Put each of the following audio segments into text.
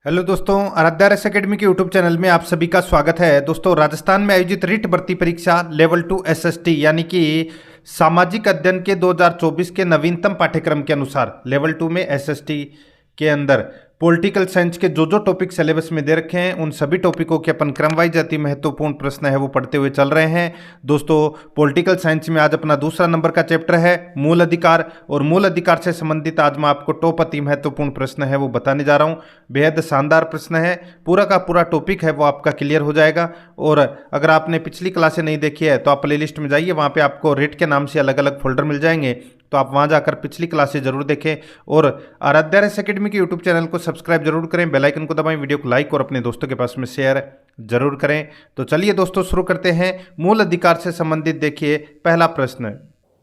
Hello दोस्तों, आराध्या रस academy के यूट्यूब चैनल में आप सभी का स्वागत है। दोस्तों, राजस्थान में आयोजित रीट भर्ती परीक्षा लेवल 2 एसएसटी यानी कि सामाजिक अध्ययन के 2024 के नवीनतम पाठ्यक्रम के अनुसार लेवल 2 में एसएसटी के अंदर पॉलिटिकल साइंस के जो टॉपिक सिलेबस में दे रखे हैं उन सभी टॉपिकों के अपन क्रम वाइज अति महत्वपूर्ण प्रश्न है वो पढ़ते हुए चल रहे हैं। दोस्तों, पॉलिटिकल साइंस में आज अपना दूसरा नंबर का चैप्टर है मूल अधिकार, और मूल अधिकार से संबंधित आज मैं आपको टॉप अति महत्वपूर्ण प्रश्न है वो बताने जा रहा हूँ। बेहद शानदार प्रश्न है, पूरा का पूरा टॉपिक है वो आपका क्लियर हो जाएगा। और अगर आपने पिछली क्लासें नहीं देखी है तो आप प्ले लिस्ट में जाइए, वहाँ पे आपको रेट के नाम से अलग अलग फोल्डर मिल जाएंगे, तो आप वहां जाकर पिछली क्लासेस जरूर देखें। और आराध्या रस एकेडमी के यूट्यूब चैनल को सब्सक्राइब जरूर करें, बेल आइकन को दबाएं, वीडियो को लाइक और अपने दोस्तों के पास में शेयर जरूर करें। तो चलिए दोस्तों शुरू करते हैं। मूल अधिकार से संबंधित देखिए पहला प्रश्न,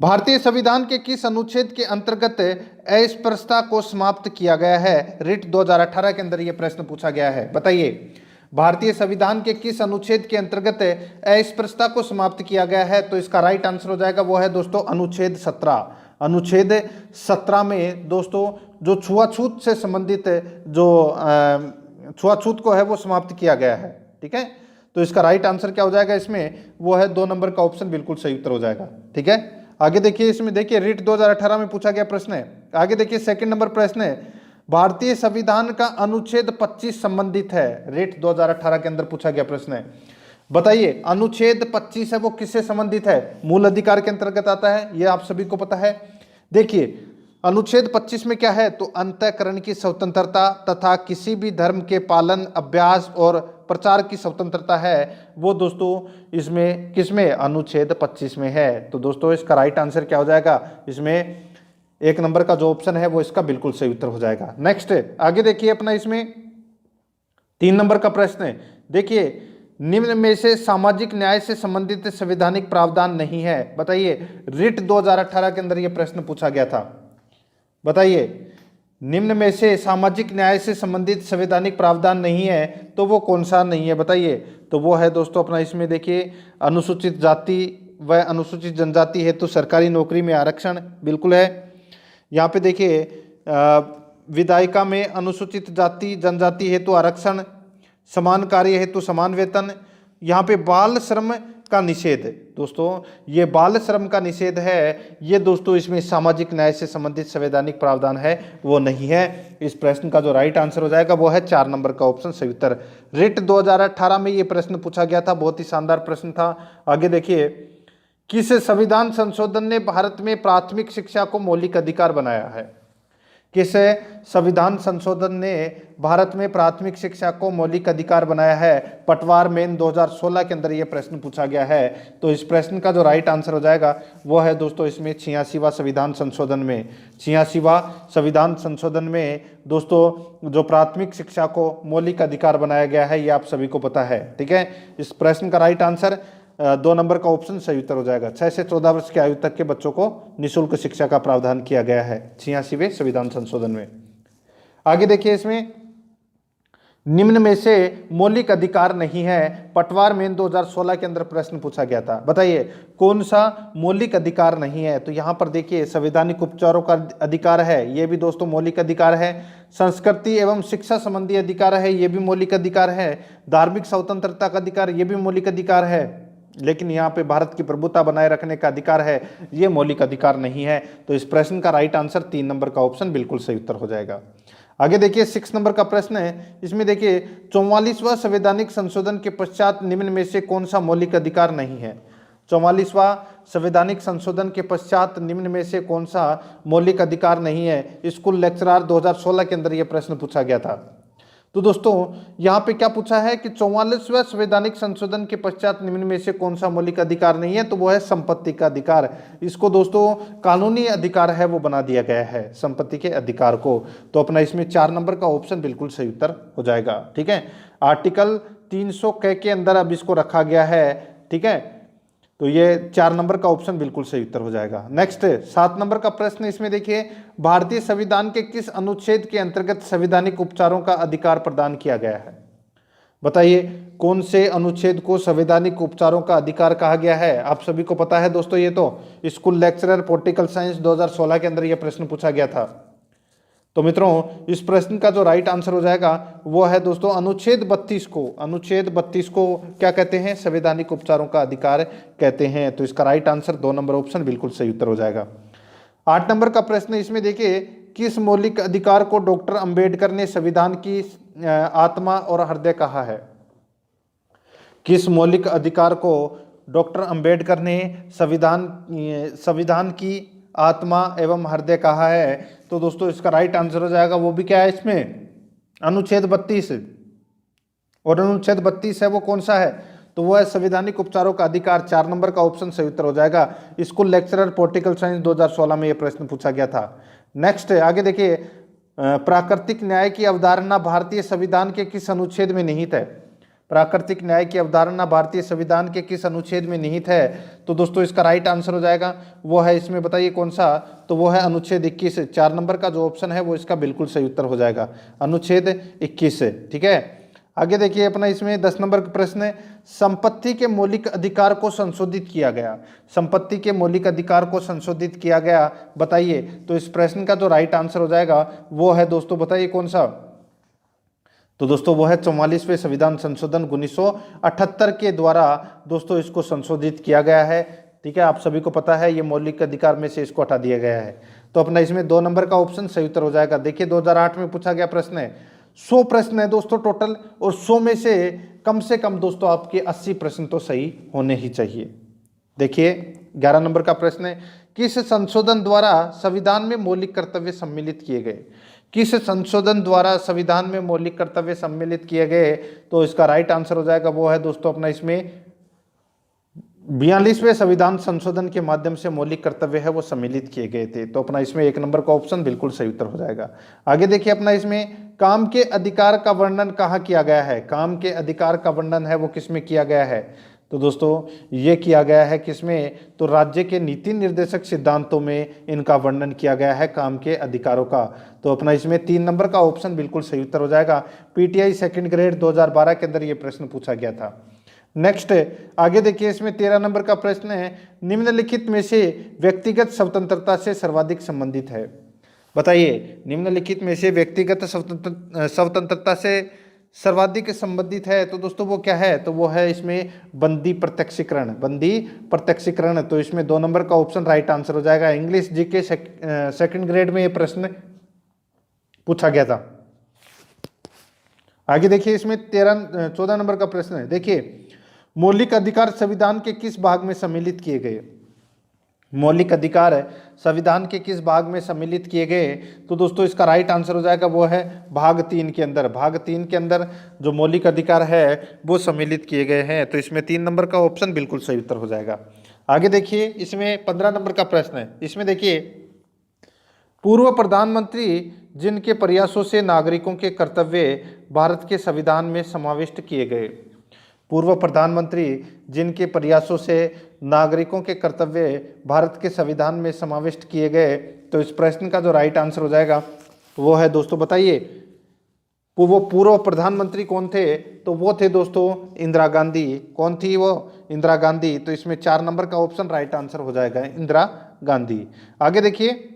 भारतीय संविधान के किस अनुच्छेद के अंतर्गत अस्पृश्यता को समाप्त किया गया है? रिट 2018 के अंदर यह प्रश्न पूछा गया है। बताइए, भारतीय संविधान के किस अनुच्छेद के अंतर्गत अस्पृश्यता को समाप्त किया गया है? तो इसका राइट आंसर हो जाएगा वो है दोस्तों अनुच्छेद 17। अनुच्छेद 17 में दोस्तों जो छुआछूत से संबंधित जो छुआछूत को है वो समाप्त किया गया है। ठीक है, तो इसका राइट आंसर क्या हो जाएगा इसमें? वो है 2 नंबर का ऑप्शन बिल्कुल सही उत्तर हो जाएगा। ठीक है, आगे देखिए, इसमें देखिए रिट 2018 में पूछा गया प्रश्न है। आगे देखिए सेकंड नंबर प्रश्न है, भारतीय संविधान का अनुच्छेद 25 संबंधित है। रिट 2018 के अंदर पूछा गया प्रश्न है। बताइए, अनुच्छेद 25 है वो किससे संबंधित है? मूल अधिकार के अंतर्गत आता है, ये आप सभी को पता है। देखिए अनुच्छेद 25 में क्या है, तो अंतःकरण की स्वतंत्रता तथा किसी भी धर्म के पालन, अभ्यास और प्रचार की स्वतंत्रता है वो दोस्तों इसमें किसमें? अनुच्छेद 25 में है। तो दोस्तों इसका राइट आंसर क्या हो जाएगा? इसमें 1 नंबर का जो ऑप्शन है वो इसका बिल्कुल सही उत्तर हो जाएगा। नेक्स्ट आगे देखिए अपना इसमें 3 नंबर का प्रश्न है। देखिए, निम्न में से सामाजिक न्याय से संबंधित संवैधानिक प्रावधान नहीं है। बताइए, रिट 2018 के अंदर यह प्रश्न पूछा गया था। बताइए, निम्न में से सामाजिक न्याय से संबंधित संवैधानिक प्रावधान नहीं है तो वो कौन सा नहीं है? बताइए, तो वो है दोस्तों अपना इसमें देखिए अनुसूचित जाति व अनुसूचित जनजाति हेतु सरकारी नौकरी में आरक्षण बिल्कुल है। यहाँ पे देखिए विधायिका में अनुसूचित जाति जनजाति हेतु आरक्षण, समान कार्य हेतु समान वेतन। यहाँ पे बाल श्रम का निषेध, दोस्तों ये बाल श्रम का निषेध है, ये दोस्तों इसमें सामाजिक न्याय से संबंधित संवैधानिक प्रावधान है वो नहीं है। इस प्रश्न का जो राइट आंसर हो जाएगा वो है 4 नंबर का ऑप्शन सही उत्तर। रिट 2018 में ये प्रश्न पूछा गया था, बहुत ही शानदार प्रश्न था। आगे देखिए, किस संविधान संशोधन ने भारत में प्राथमिक शिक्षा को मौलिक अधिकार बनाया है? किस संविधान संशोधन ने भारत में प्राथमिक शिक्षा को मौलिक अधिकार बनाया है? पटवार मेन 2016 के अंदर यह प्रश्न पूछा गया है। तो इस प्रश्न का जो राइट आंसर हो जाएगा वो है दोस्तों इसमें 86वां संविधान संशोधन में। 86वां संविधान संशोधन में दोस्तों जो प्राथमिक शिक्षा को मौलिक अधिकार बनाया गया है ये आप सभी को पता है। ठीक है, इस प्रश्न का राइट आंसर 2 नंबर का ऑप्शन सही उत्तर हो जाएगा। 6 से 14 वर्ष की आयु तक के बच्चों को निःशुल्क शिक्षा का प्रावधान किया गया है 86वें संविधान संशोधन में। आगे देखिए, इसमें निम्न में से मौलिक अधिकार नहीं है, पटवार मेन 2016 के अंदर प्रश्न पूछा गया था। बताइए कौन सा मौलिक अधिकार नहीं है? तो यहाँ पर देखिए संवैधानिक उपचारों का अधिकार है, ये भी दोस्तों मौलिक अधिकार है। संस्कृति एवं शिक्षा संबंधी अधिकार है, ये भी मौलिक अधिकार है। धार्मिक स्वतंत्रता का अधिकार, ये भी मौलिक अधिकार है। लेकिन यहाँ पे भारत की प्रभुता बनाए रखने का अधिकार है, ये मौलिक अधिकार नहीं है। तो इस प्रश्न का राइट आंसर 3 नंबर का ऑप्शन बिल्कुल सही उत्तर हो जाएगा। आगे देखिए 6 नंबर का प्रश्न है। इसमें देखिए 44वां संवैधानिक संशोधन के पश्चात निम्न में से कौन सा मौलिक अधिकार नहीं है? 44वां संवैधानिक संशोधन के पश्चात निम्न में से कौन सा मौलिक अधिकार नहीं है? स्कूल लेक्चरर 2016 के अंदर यह प्रश्न पूछा गया था। तो दोस्तों यहाँ पे क्या पूछा है कि 44वें संवैधानिक संशोधन के पश्चात निम्न में से कौन सा मौलिक अधिकार नहीं है? तो वो है संपत्ति का अधिकार। इसको दोस्तों कानूनी अधिकार है वो बना दिया गया है संपत्ति के अधिकार को। तो अपना इसमें 4 नंबर का ऑप्शन बिल्कुल सही उत्तर हो जाएगा। ठीक है, आर्टिकल 300 के अंदर अब इसको रखा गया है। ठीक है, तो ये 4 नंबर का ऑप्शन बिल्कुल सही उत्तर हो जाएगा। नेक्स्ट 7 नंबर का प्रश्न, इसमें देखिए भारतीय संविधान के किस अनुच्छेद के अंतर्गत संवैधानिक उपचारों का अधिकार प्रदान किया गया है? बताइए कौन से अनुच्छेद को संवैधानिक उपचारों का अधिकार कहा गया है? आप सभी को पता है दोस्तों, ये तो स्कूल लेक्चरर पॉलिटिकल साइंस 2016 के अंदर यह प्रश्न पूछा गया था। तो मित्रों इस प्रश्न का जो राइट आंसर हो जाएगा वो है दोस्तों अनुच्छेद 32 को, अनुच्छेद 32 को क्या कहते हैं, संवैधानिक उपचारों का अधिकार कहते हैं। तो इसका राइट आंसर 2 नंबर ऑप्शन बिल्कुल सही उत्तर हो जाएगा। 8 नंबर का प्रश्न इसमें देखिए, किस मौलिक अधिकार को डॉक्टर अंबेडकर ने संविधान की आत्मा और हृदय कहा है? किस मौलिक अधिकार को डॉक्टर अंबेडकर ने संविधान की आत्मा एवं हृदय कहा है? तो दोस्तों इसका राइट आंसर हो जाएगा, वो भी क्या है इसमें, अनुच्छेद 32। और अनुच्छेद 32 है वो कौन सा है? तो वो है संवैधानिक उपचारों का अधिकार। 4 नंबर का ऑप्शन सही उत्तर हो जाएगा। स्कूल लेक्चरर पॉलिटिकल साइंस 2016 में ये प्रश्न पूछा गया था। नेक्स्ट आगे देखिए, प्राकृतिक न्याय की अवधारणा भारतीय संविधान के किस अनुच्छेद में निहित है? प्राकृतिक न्याय की अवधारणा भारतीय संविधान के किस अनुच्छेद में निहित है? तो दोस्तों इसका राइट आंसर हो जाएगा वो है इसमें, बताइए कौन सा? तो वो है अनुच्छेद 21। 4 नंबर का जो ऑप्शन है वो इसका बिल्कुल सही उत्तर हो जाएगा, अनुच्छेद 21। ठीक है, आगे देखिए अपना इसमें 10 नंबर का प्रश्न है, संपत्ति के मौलिक अधिकार को संशोधित किया गया। संपत्ति के मौलिक अधिकार को संशोधित किया गया, बताइए। तो इस प्रश्न का जो राइट आंसर हो जाएगा वो है दोस्तों, बताइए कौन सा? तो दोस्तों वो है 44वें संविधान संशोधन 1978 के द्वारा दोस्तों इसको संशोधित किया गया है। ठीक है, आप सभी को पता है ये मौलिक अधिकार में से इसको हटा दिया गया है। तो अपना इसमें 2 नंबर का ऑप्शन सही उत्तर हो जाएगा। देखिए 2008 में पूछा गया प्रश्न है, 100 प्रश्न है दोस्तों टोटल, और 100 में से कम दोस्तों आपके 80 प्रश्न तो सही होने ही चाहिए। देखिए 11 नंबर का प्रश्न है, किस संशोधन द्वारा संविधान में मौलिक कर्तव्य सम्मिलित किए गए? किस संशोधन द्वारा संविधान में मौलिक कर्तव्य सम्मिलित किए गए? तो इसका राइट आंसर हो जाएगा वो है दोस्तों अपना इसमें 42वें संविधान संशोधन के माध्यम से मौलिक कर्तव्य है वो सम्मिलित किए गए थे। तो अपना इसमें 1 नंबर का ऑप्शन बिल्कुल सही उत्तर हो जाएगा। आगे देखिए अपना इसमें काम के अधिकार का वर्णन कहाँ किया गया है? काम के अधिकार का वर्णन है वो किसमें किया गया है? तो दोस्तों ये किया गया है किसमें? तो राज्य के नीति निर्देशक सिद्धांतों में इनका वर्णन किया गया है काम के अधिकारों का। तो अपना इसमें 3 नंबर का ऑप्शन बिल्कुल सही उत्तर हो जाएगा। पीटीआई सेकंड ग्रेड 2012 के अंदर ये प्रश्न पूछा गया था। नेक्स्ट आगे देखिए इसमें 13 नंबर का प्रश्न है, निम्नलिखित में से व्यक्तिगत स्वतंत्रता से सर्वाधिक संबंधित है? बताइए, निम्नलिखित में से व्यक्तिगत स्वतंत्रता से सर्वाधिक संबंधित है तो दोस्तों वो क्या है? तो वो है इसमें बंदी प्रत्यक्षीकरण, बंदी प्रत्यक्षीकरण। तो इसमें 2 नंबर का ऑप्शन राइट आंसर हो जाएगा। इंग्लिश जीके सेकंड ग्रेड में ये प्रश्न पूछा गया था। आगे देखिए इसमें 14 नंबर का प्रश्न है, देखिए मौलिक अधिकार संविधान के किस भाग में सम्मिलित किए गए? मौलिक अधिकार संविधान के किस भाग में सम्मिलित किए गए? तो दोस्तों इसका राइट आंसर हो जाएगा वो है भाग 3 के अंदर। भाग 3 के अंदर जो मौलिक अधिकार है वो सम्मिलित किए गए हैं। तो इसमें 3 नंबर का ऑप्शन बिल्कुल सही उत्तर हो जाएगा। आगे देखिए इसमें 15 नंबर का प्रश्न है, इसमें देखिए पूर्व प्रधानमंत्री जिनके प्रयासों से नागरिकों के कर्तव्य भारत के संविधान में समाविष्ट किए गए। पूर्व प्रधानमंत्री जिनके प्रयासों से नागरिकों के कर्तव्य भारत के संविधान में समाविष्ट किए गए। तो इस प्रश्न का जो राइट आंसर हो जाएगा वो है दोस्तों, बताइए वो पूर्व प्रधानमंत्री कौन थे? तो वो थे दोस्तों इंदिरा गांधी। कौन थी वो? इंदिरा गांधी। तो इसमें 4 नंबर का ऑप्शन राइट आंसर हो जाएगा, इंदिरा गांधी। आगे देखिए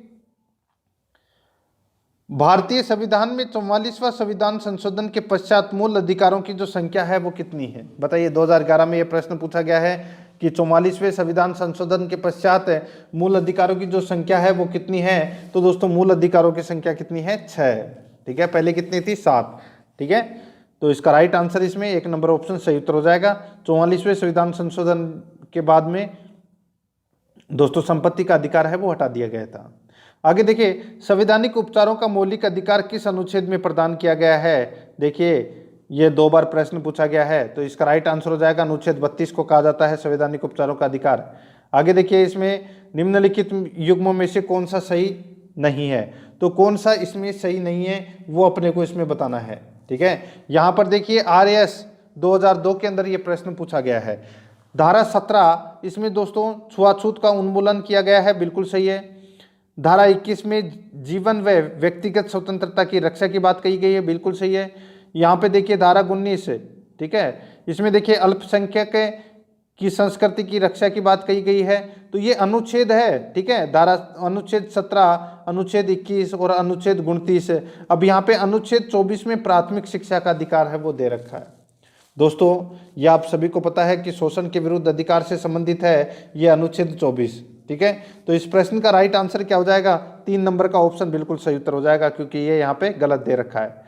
भारतीय संविधान में 44वां संविधान संशोधन के पश्चात मूल अधिकारों की जो संख्या है वो कितनी है? बताइए 2011 में ये प्रश्न पूछा गया है कि 44वें संविधान संशोधन के पश्चात मूल अधिकारों की जो संख्या है वो कितनी है? तो दोस्तों मूल अधिकारों की संख्या कितनी है? 6। ठीक है, पहले कितनी थी? 7। ठीक है, तो इसका राइट आंसर इसमें 1 नंबर ऑप्शन सही उत्तर हो जाएगा। 44वें संविधान संशोधन के बाद में दोस्तों संपत्ति का अधिकार है वो हटा दिया गया था। आगे देखिए संवैधानिक उपचारों का मौलिक अधिकार किस अनुच्छेद में प्रदान किया गया है? देखिए ये 2 बार प्रश्न पूछा गया है। तो इसका राइट आंसर हो जाएगा अनुच्छेद 32 को कहा जाता है संवैधानिक उपचारों का अधिकार। आगे देखिए इसमें निम्नलिखित युग्मों में से कौन सा सही नहीं है? तो कौन सा इसमें सही नहीं है वो अपने को इसमें बताना है। ठीक है, यहाँ पर देखिए RAS 2002 के अंदर ये प्रश्न पूछा गया है। धारा 17 इसमें दोस्तों छुआछूत का उन्मूलन किया गया है, बिल्कुल सही है। धारा 21 में जीवन व व्यक्तिगत स्वतंत्रता की रक्षा की बात कही गई है, बिल्कुल सही है। यहाँ पे देखिए धारा 19 है, ठीक है, इसमें देखिए अल्पसंख्यक की संस्कृति की रक्षा की बात कही गई है। तो ये अनुच्छेद है, ठीक है, धारा अनुच्छेद 17, अनुच्छेद 21 और अनुच्छेद 29। अब यहाँ पे अनुच्छेद 24 में प्राथमिक शिक्षा का अधिकार है वो दे रखा है। दोस्तों ये आप सभी को पता है कि शोषण के विरुद्ध अधिकार से संबंधित है ये अनुच्छेद 24, ठीक है। तो इस प्रश्न का राइट आंसर क्या हो जाएगा? 3 नंबर का ऑप्शन बिल्कुल सही उत्तर हो जाएगा, क्योंकि ये यहाँ पे गलत दे रखा है।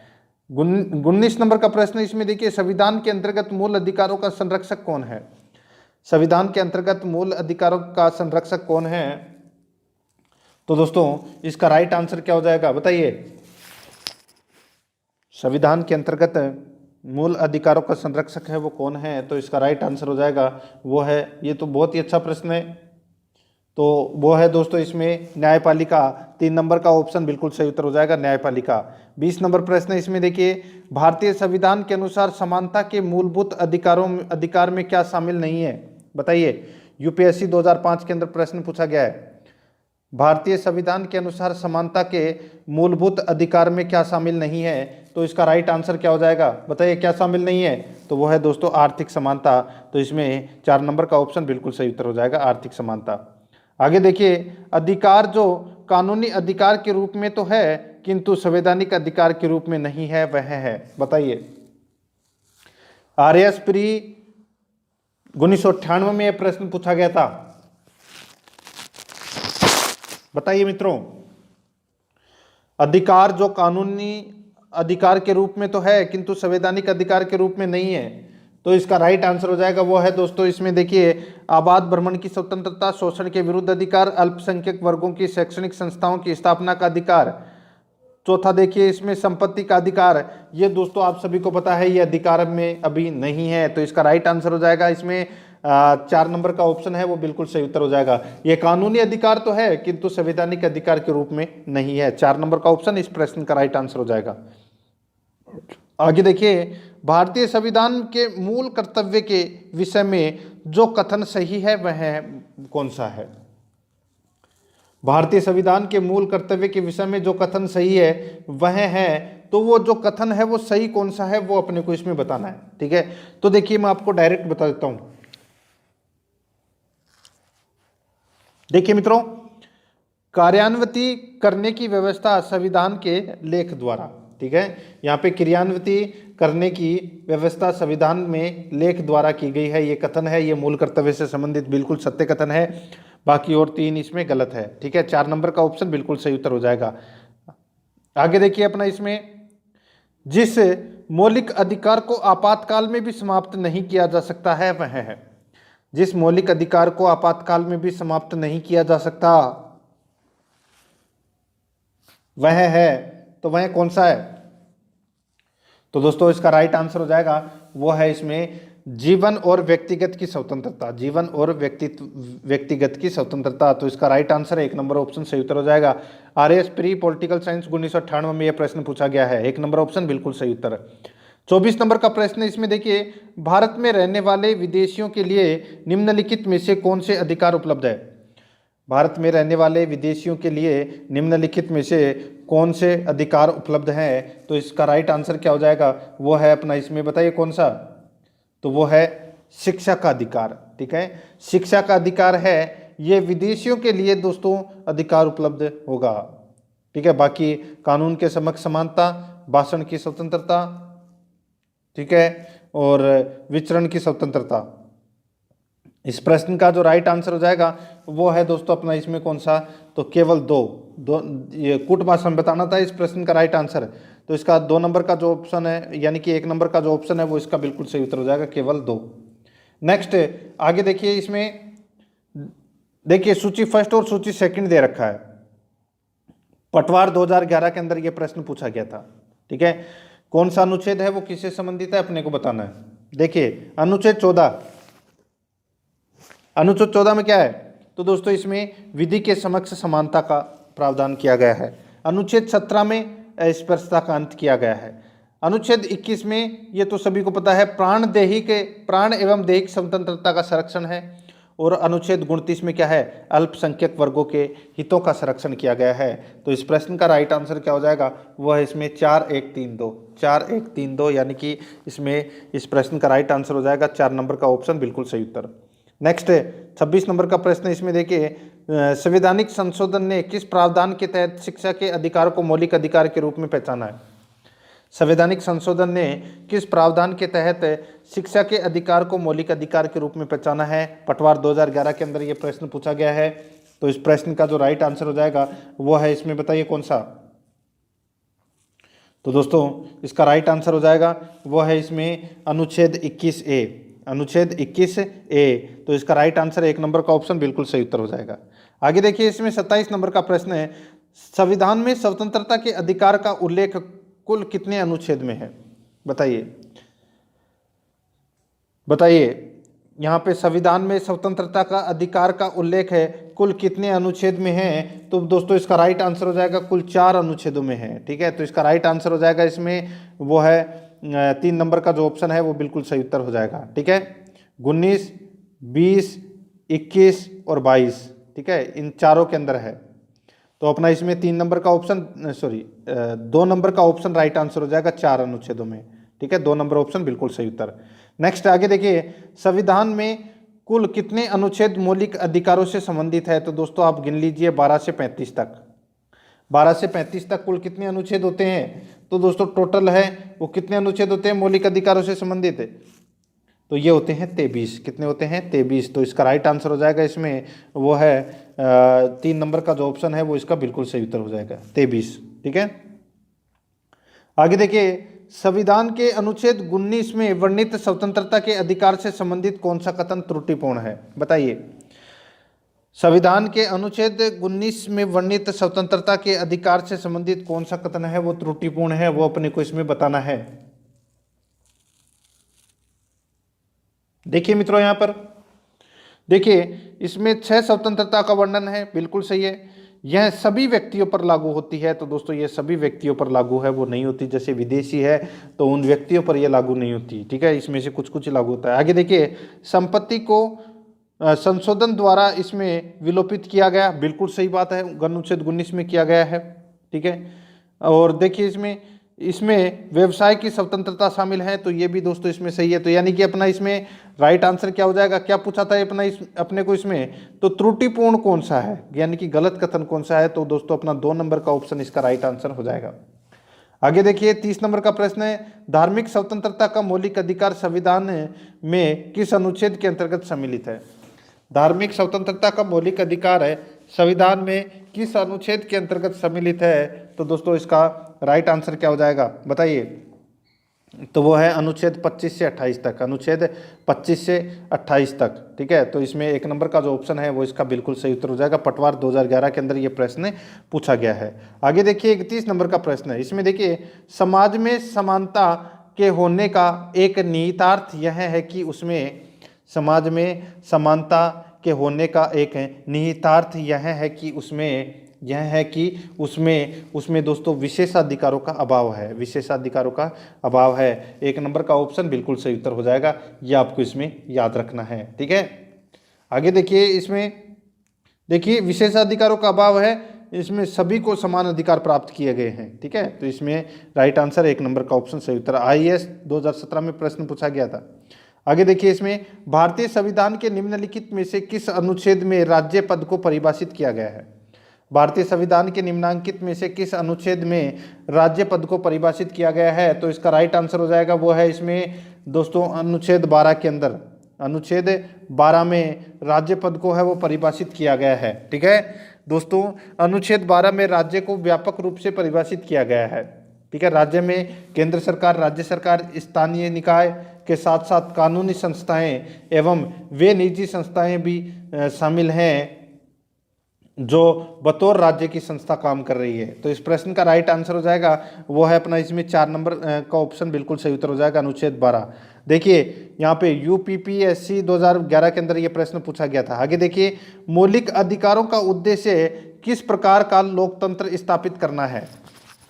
19 नंबर का प्रश्न इसमें देखिए, संविधान के अंतर्गत मूल अधिकारों का संरक्षक कौन है? संविधान के अंतर्गत मूल अधिकारों का संरक्षक कौन है? तो दोस्तों इसका राइट आंसर क्या हो जाएगा बताइए? संविधान के अंतर्गत मूल अधिकारों का संरक्षक है वो कौन है? तो इसका राइट आंसर हो जाएगा वो है, ये तो बहुत ही अच्छा प्रश्न है, तो वो है दोस्तों इसमें न्यायपालिका। 3 नंबर का ऑप्शन बिल्कुल सही उत्तर हो जाएगा, न्यायपालिका। 20 नंबर प्रश्न इसमें देखिए, भारतीय संविधान के अनुसार समानता के मूलभूत अधिकार में क्या शामिल नहीं है? बताइए, यूपीएससी 2005 के अंदर प्रश्न पूछा गया है। भारतीय संविधान के अनुसार समानता के मूलभूत अधिकार में क्या शामिल नहीं है? तो इसका राइट आंसर क्या हो जाएगा बताइए? क्या शामिल नहीं है? तो वो है दोस्तों आर्थिक समानता। तो इसमें 4 नंबर का ऑप्शन बिल्कुल सही उत्तर हो जाएगा, आर्थिक समानता। आगे देखिए, अधिकार जो कानूनी अधिकार के रूप में तो है किंतु संवैधानिक अधिकार के रूप में नहीं है, वह है बताइए? आरएस प्री 1998 में यह प्रश्न पूछा गया था। बताइए मित्रों, अधिकार जो कानूनी अधिकार के रूप में तो है किंतु संवैधानिक अधिकार के रूप में नहीं है, तो इसका राइट आंसर हो जाएगा वो है दोस्तों इसमें देखिए, आबाद भ्रमण की स्वतंत्रता, शोषण के विरुद्ध अधिकार, अल्पसंख्यक वर्गों की शैक्षणिक संस्थाओं की स्थापना का अधिकार। चौथा देखिए इसमें संपत्ति का अधिकार, ये दोस्तों आप सभी को पता है ये अधिकार में अभी नहीं है, तो इसका राइट आंसर हो जाएगा इसमें 4 नंबर का ऑप्शन है वो बिल्कुल सही उत्तर हो जाएगा। ये कानूनी अधिकार तो है किंतु संवैधानिक अधिकार के रूप में नहीं है। 4 नंबर का ऑप्शन इस प्रश्न का राइट आंसर हो जाएगा। आगे देखिए, भारतीय संविधान के मूल कर्तव्य के विषय में जो कथन सही है वह कौन सा है? भारतीय संविधान के मूल कर्तव्य के विषय में जो कथन सही है वह है, तो वो जो कथन है वो सही कौन सा है वो अपने को इसमें बताना है, ठीक है। तो देखिए मैं आपको डायरेक्ट बता देता हूं। देखिए मित्रों, कार्यान्विति करने की व्यवस्था संविधान के लेख द्वारा, ठीक है, यहाँ पे क्रियान्विति करने की व्यवस्था संविधान में लेख द्वारा की गई है, ये कथन है, ये मूल कर्तव्य से संबंधित बिल्कुल सत्य कथन है। बाकी और 3 इसमें गलत है, ठीक है। 4 नंबर का ऑप्शन बिल्कुल सही उत्तर हो जाएगा। आगे देखिए अपना इसमें, जिस मौलिक अधिकार को आपातकाल में भी समाप्त नहीं किया जा सकता है वह है। जिस मौलिक अधिकार को आपातकाल में भी समाप्त नहीं किया जा सकता वह है, तो वह कौन सा है? तो दोस्तों इसका राइट आंसर हो जाएगा वो है इसमें जीवन और व्यक्तिगत की स्वतंत्रता, जीवन और व्यक्तिगत की स्वतंत्रता। तो इसका राइट आंसर है 1 नंबर ऑप्शन सही उत्तर हो जाएगा। आरएस प्री पॉलिटिकल साइंस 1998 में यह प्रश्न पूछा गया है, 1 नंबर ऑप्शन बिल्कुल सही उत्तर। 24 नंबर का प्रश्न इसमें देखिए, भारत में रहने वाले विदेशियों के लिए निम्नलिखित में से कौन से अधिकार उपलब्ध है? भारत में रहने वाले विदेशियों के लिए निम्नलिखित में से कौन से अधिकार उपलब्ध हैं? तो इसका राइट आंसर क्या हो जाएगा? वो है अपना इसमें बताइए कौन सा? तो वो है शिक्षा का अधिकार, ठीक है, शिक्षा का अधिकार है, ये विदेशियों के लिए दोस्तों अधिकार उपलब्ध होगा, ठीक है। बाकी कानून के समक्ष समानता, भाषण की स्वतंत्रता, ठीक है, और विचरण की स्वतंत्रता। इस प्रश्न का जो राइट आंसर हो जाएगा वो है दोस्तों अपना इसमें कौन सा? तो केवल दो ये कूट भाषा में बताना था इस प्रश्न का राइट आंसर। तो इसका 2 नंबर का जो ऑप्शन है, यानी कि 1 नंबर का जो ऑप्शन है वो इसका बिल्कुल सही उत्तर हो जाएगा, केवल 2। नेक्स्ट आगे देखिए, इसमें देखिए सूची फर्स्ट और सूची सेकंड दे रखा है। पटवार 2011 के अंदर ये प्रश्न पूछा गया था, ठीक है। कौन सा अनुच्छेद है वो किससे संबंधित है अपने को बताना है। देखिए अनुच्छेद 14, अनुच्छेद 14 में क्या है? तो दोस्तों इसमें विधि के समक्ष समानता का प्रावधान किया गया है। अनुच्छेद 17 में अस्पृश्यता का अंत किया गया है। अनुच्छेद 21 में ये तो सभी को पता है प्राण एवं दैहिक स्वतंत्रता का संरक्षण है। और अनुच्छेद 29 में क्या है? अल्पसंख्यक वर्गों के हितों का संरक्षण किया गया है। तो इस प्रश्न का राइट आंसर क्या हो जाएगा? वो है इसमें 4132, 4132, यानी कि इसमें इस प्रश्न का राइट आंसर हो जाएगा 4 नंबर का ऑप्शन बिल्कुल सही उत्तर। नेक्स्ट 26 नंबर का प्रश्न इसमें देखिए, संवैधानिक संशोधन ने किस प्रावधान के तहत शिक्षा के अधिकार को मौलिक अधिकार के रूप में पहचाना है? संवैधानिक संशोधन ने किस प्रावधान के तहत शिक्षा के अधिकार को मौलिक अधिकार के रूप में पहचाना है? पटवार 2011 के अंदर ये प्रश्न पूछा गया है। तो इस प्रश्न का जो राइट आंसर हो जाएगा वो है इसमें, बताइए कौन सा? तो दोस्तों इसका राइट आंसर हो जाएगा वो है इसमें अनुच्छेद 21A, अनुच्छेद 21A। तो इसका राइट आंसर 1 नंबर का ऑप्शन बिल्कुल सही उत्तर हो जाएगा। आगे देखिए, इसमें 27 नंबर का प्रश्न है, संविधान में स्वतंत्रता के अधिकार का उल्लेख कुल कितने अनुच्छेद में है? बताइए बताइए, यहाँ पे संविधान में स्वतंत्रता का अधिकार का उल्लेख है कुल कितने अनुच्छेद में है? तो दोस्तों इसका राइट आंसर हो जाएगा कुल 4 अनुच्छेदों में है। ठीक है, तो इसका राइट आंसर हो जाएगा इसमें वो है 3 नंबर का जो ऑप्शन है वो बिल्कुल सही उत्तर हो जाएगा। ठीक है, 19, 20, 21 और 22। ठीक है, इन चारों के अंदर है। तो अपना इसमें 3 नंबर का ऑप्शन 2 नंबर का ऑप्शन राइट आंसर हो जाएगा 4 अनुच्छेदों में। ठीक है, 2 नंबर ऑप्शन बिल्कुल सही उत्तर। नेक्स्ट आगे देखिए, संविधान में कुल कितने अनुच्छेद मौलिक अधिकारों से संबंधित है? तो दोस्तों आप गिन लीजिए 12 से 35 तक। 12 से 35 तक कुल कितने अनुच्छेद होते हैं? तो दोस्तों टोटल है वो कितने अनुच्छेद होते हैं मौलिक अधिकारों से संबंधित? तो ये होते हैं 23। कितने होते हैं? 23। तो इसका राइट आंसर हो जाएगा इसमें वो है 3 नंबर का जो ऑप्शन है वो इसका बिल्कुल सही उत्तर हो जाएगा 23। ठीक है, आगे देखिए, संविधान के अनुच्छेद 19 में वर्णित स्वतंत्रता के अधिकार से संबंधित कौन सा कथन त्रुटिपूर्ण है? बताइए, संविधान के अनुच्छेद 19 में वर्णित स्वतंत्रता के अधिकार से संबंधित कौन सा कथन है वो त्रुटिपूर्ण है? वो अपने को इसमें बताना है। देखिए मित्रों, यहाँ पर देखिए इसमें 6 स्वतंत्रता का वर्णन है, बिल्कुल सही है। यह सभी व्यक्तियों पर लागू होती है। तो दोस्तों ये सभी व्यक्तियों पर लागू है, वो नहीं होती। जैसे विदेशी है तो उन व्यक्तियों पर यह लागू नहीं होती। ठीक है, इसमें से कुछ कुछ लागू होता है। आगे देखिए, संपत्ति को संशोधन द्वारा इसमें विलोपित किया गया, बिल्कुल सही बात है, अनुच्छेद 19 में किया गया है। ठीक है, और देखिए इसमें व्यवसाय की स्वतंत्रता शामिल है, तो ये भी दोस्तों इसमें सही है। तो यानी कि अपना इसमें राइट आंसर क्या हो जाएगा? क्या पूछा था अपने को इसमें? तो त्रुटिपूर्ण कौन सा है, यानी कि गलत कथन कौन सा है? तो दोस्तों अपना 2 नंबर का ऑप्शन इसका राइट आंसर हो जाएगा। आगे देखिए, 30 नंबर का प्रश्न है, धार्मिक स्वतंत्रता का मौलिक अधिकार संविधान में किस अनुच्छेद के अंतर्गत सम्मिलित है? धार्मिक स्वतंत्रता का मौलिक अधिकार है संविधान में किस अनुच्छेद के अंतर्गत सम्मिलित है? तो दोस्तों इसका राइट आंसर क्या हो जाएगा? बताइए। तो वो है अनुच्छेद 25 से 28 तक, अनुच्छेद 25 से 28 तक। ठीक है, तो इसमें 1 नंबर का जो ऑप्शन है वो इसका बिल्कुल सही उत्तर हो जाएगा। पटवार 2011 के अंदर ये प्रश्न पूछा गया है। आगे देखिए, 31 नंबर का प्रश्न है। इसमें देखिए, समाज में समानता के होने का एक निहितार्थ यह है कि उसमें, समाज में समानता के होने का एक निहितार्थ यह है कि उसमें दोस्तों विशेषाधिकारों का अभाव है, विशेषाधिकारों का अभाव है। 1 नंबर का ऑप्शन बिल्कुल सही उत्तर हो जाएगा, ये आपको इसमें याद रखना है। ठीक है, आगे देखिए, इसमें देखिए विशेषाधिकारों का अभाव है, इसमें सभी को समान अधिकार प्राप्त किए गए हैं। ठीक है, तो इसमें राइट आंसर 1 नंबर का ऑप्शन सही उत्तर। IAS 2017 में प्रश्न पूछा गया था। आगे देखिए, इसमें भारतीय संविधान के निम्नलिखित में से किस अनुच्छेद में राज्य पद को परिभाषित किया गया है? भारतीय संविधान के निम्नांकित में से किस अनुच्छेद में राज्य पद को परिभाषित किया गया है? तो इसका राइट आंसर हो जाएगा वो है इसमें दोस्तों अनुच्छेद 12 के अंदर, अनुच्छेद 12 में राज्य पद को है वो परिभाषित किया गया है। ठीक है दोस्तों, अनुच्छेद 12 में राज्य को व्यापक रूप से परिभाषित किया गया है। ठीक है, राज्य में केंद्र सरकार, राज्य सरकार, स्थानीय निकाय के साथ साथ कानूनी संस्थाएं एवं वे निजी संस्थाएं भी शामिल हैं जो बतौर राज्य की संस्था काम कर रही है। तो इस प्रश्न का राइट आंसर हो जाएगा वो है अपना इसमें 4 नंबर का ऑप्शन बिल्कुल सही उत्तर हो जाएगा, अनुच्छेद 12। देखिए यहाँ पे UPPSC 2011 के अंदर ये प्रश्न पूछा गया था। आगे देखिए, मौलिक अधिकारों का उद्देश्य किस प्रकार का लोकतंत्र स्थापित करना है?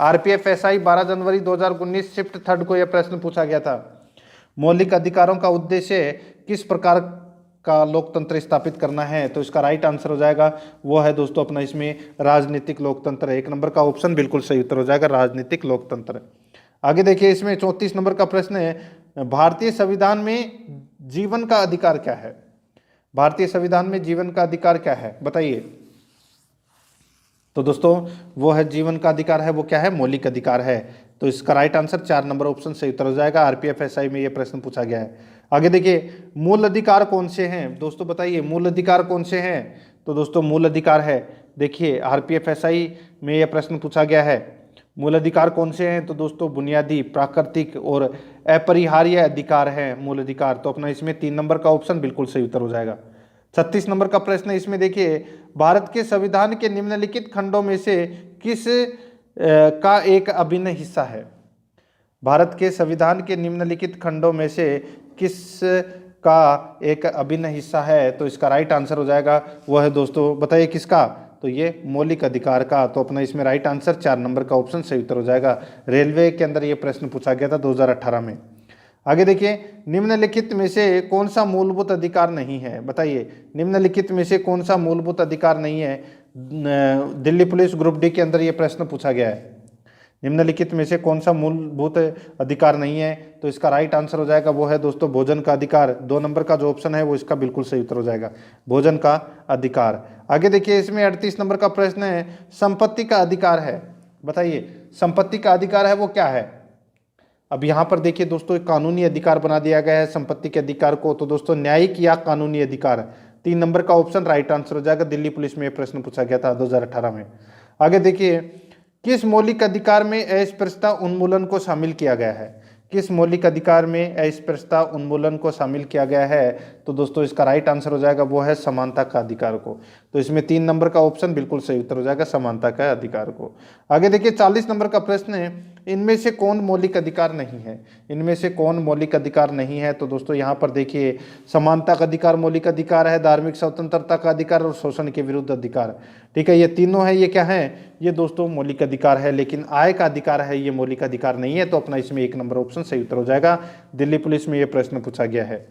RPFSI 12 जनवरी 2019 शिफ्ट 3 को यह प्रश्न पूछा गया था। मौलिक अधिकारों का उद्देश्य किस प्रकार का लोकतंत्र स्थापित करना है? तो इसका राइट आंसर हो जाएगा वो है दोस्तों अपना इसमें राजनीतिक लोकतंत्र। 1 नंबर का ऑप्शन बिल्कुल सही उत्तर हो जाएगा, राजनीतिक लोकतंत्र। आगे देखिए, इसमें 34 नंबर का प्रश्न है, भारतीय संविधान में जीवन का अधिकार क्या है? भारतीय संविधान में जीवन का अधिकार क्या है, बताइए। तो दोस्तों वो है जीवन का अधिकार है, वो क्या है, मौलिक अधिकार है। तो इसका राइट आंसर 4 नंबर ऑप्शन सही उत्तर हो जाएगा। आरपीएफ एसआई में ये प्रश्न पूछा गया है। आगे देखिए, मूल अधिकार कौन से हैं दोस्तों, बताइए मूल अधिकार कौन से हैं। तो दोस्तों मूल अधिकार है, देखिए आरपीएफ एसआई में यह प्रश्न पूछा गया है, मूल अधिकार कौन से हैं। तो दोस्तों बुनियादी, प्राकृतिक और अपरिहार्य अधिकार हैं मूल अधिकार। तो अपना इसमें 3 नंबर का ऑप्शन बिल्कुल सही उत्तर हो जाएगा। 36 नंबर का प्रश्न है, इसमें देखिए भारत के संविधान के निम्नलिखित खंडों में से किस का एक अभिन्न हिस्सा है। भारत के संविधान के निम्नलिखित खंडों में से किस का एक अभिन्न हिस्सा है। तो इसका राइट आंसर हो जाएगा वो है दोस्तों, बताइए किसका, तो ये मौलिक अधिकार का। तो अपना इसमें राइट आंसर 4 नंबर का ऑप्शन सही उत्तर हो जाएगा। रेलवे के अंदर ये प्रश्न पूछा गया था 2018 में। आगे देखिए, निम्नलिखित में से कौन सा मूलभूत अधिकार नहीं है, बताइए निम्नलिखित में से कौन सा मूलभूत अधिकार नहीं है। दिल्ली पुलिस ग्रुप डी के अंदर ये प्रश्न पूछा गया है, निम्नलिखित में से कौन सा मूलभूत अधिकार नहीं है। तो इसका राइट आंसर हो जाएगा वो है दोस्तों भोजन का अधिकार। 2 नंबर का जो ऑप्शन है वो इसका बिल्कुल सही उत्तर हो जाएगा, भोजन का अधिकार। आगे देखिए, इसमें 38 नंबर का प्रश्न है, संपत्ति का अधिकार है, बताइए संपत्ति का अधिकार है वो क्या है। अब यहाँ पर देखिए दोस्तों, एक कानूनी अधिकार बना दिया गया है संपत्ति के अधिकार को। तो दोस्तों न्यायिक या कानूनी अधिकार, 3 नंबर का ऑप्शन राइट आंसर हो जाएगा। दिल्ली पुलिस में प्रश्न पूछा गया था 2018 में। आगे देखिए, किस मौलिक अधिकार में अस्पृश्यता उन्मूलन को शामिल किया गया है, किस मौलिक अधिकार में अस्पृश्यता उन्मूलन को शामिल किया गया है। तो दोस्तों इसका राइट आंसर हो जाएगा वो है समानता का अधिकार को। तो इसमें 3 नंबर का ऑप्शन बिल्कुल सही उत्तर हो जाएगा, समानता का अधिकार को। आगे देखिए, 40 नंबर का प्रश्न है, इनमें से कौन मौलिक अधिकार नहीं है, इनमें से कौन मौलिक अधिकार नहीं है। तो दोस्तों यहाँ पर देखिए, समानता का अधिकार मौलिक अधिकार है, धार्मिक स्वतंत्रता का अधिकार और शोषण के विरुद्ध अधिकार, ठीक है, ये तीनों है, ये क्या है, ये दोस्तों मौलिक अधिकार है। लेकिन आय का अधिकार है, ये मौलिक अधिकार नहीं है। तो अपना इसमें 1 नंबर ऑप्शन सही उत्तर हो जाएगा। दिल्ली पुलिस में ये प्रश्न पूछा गया है।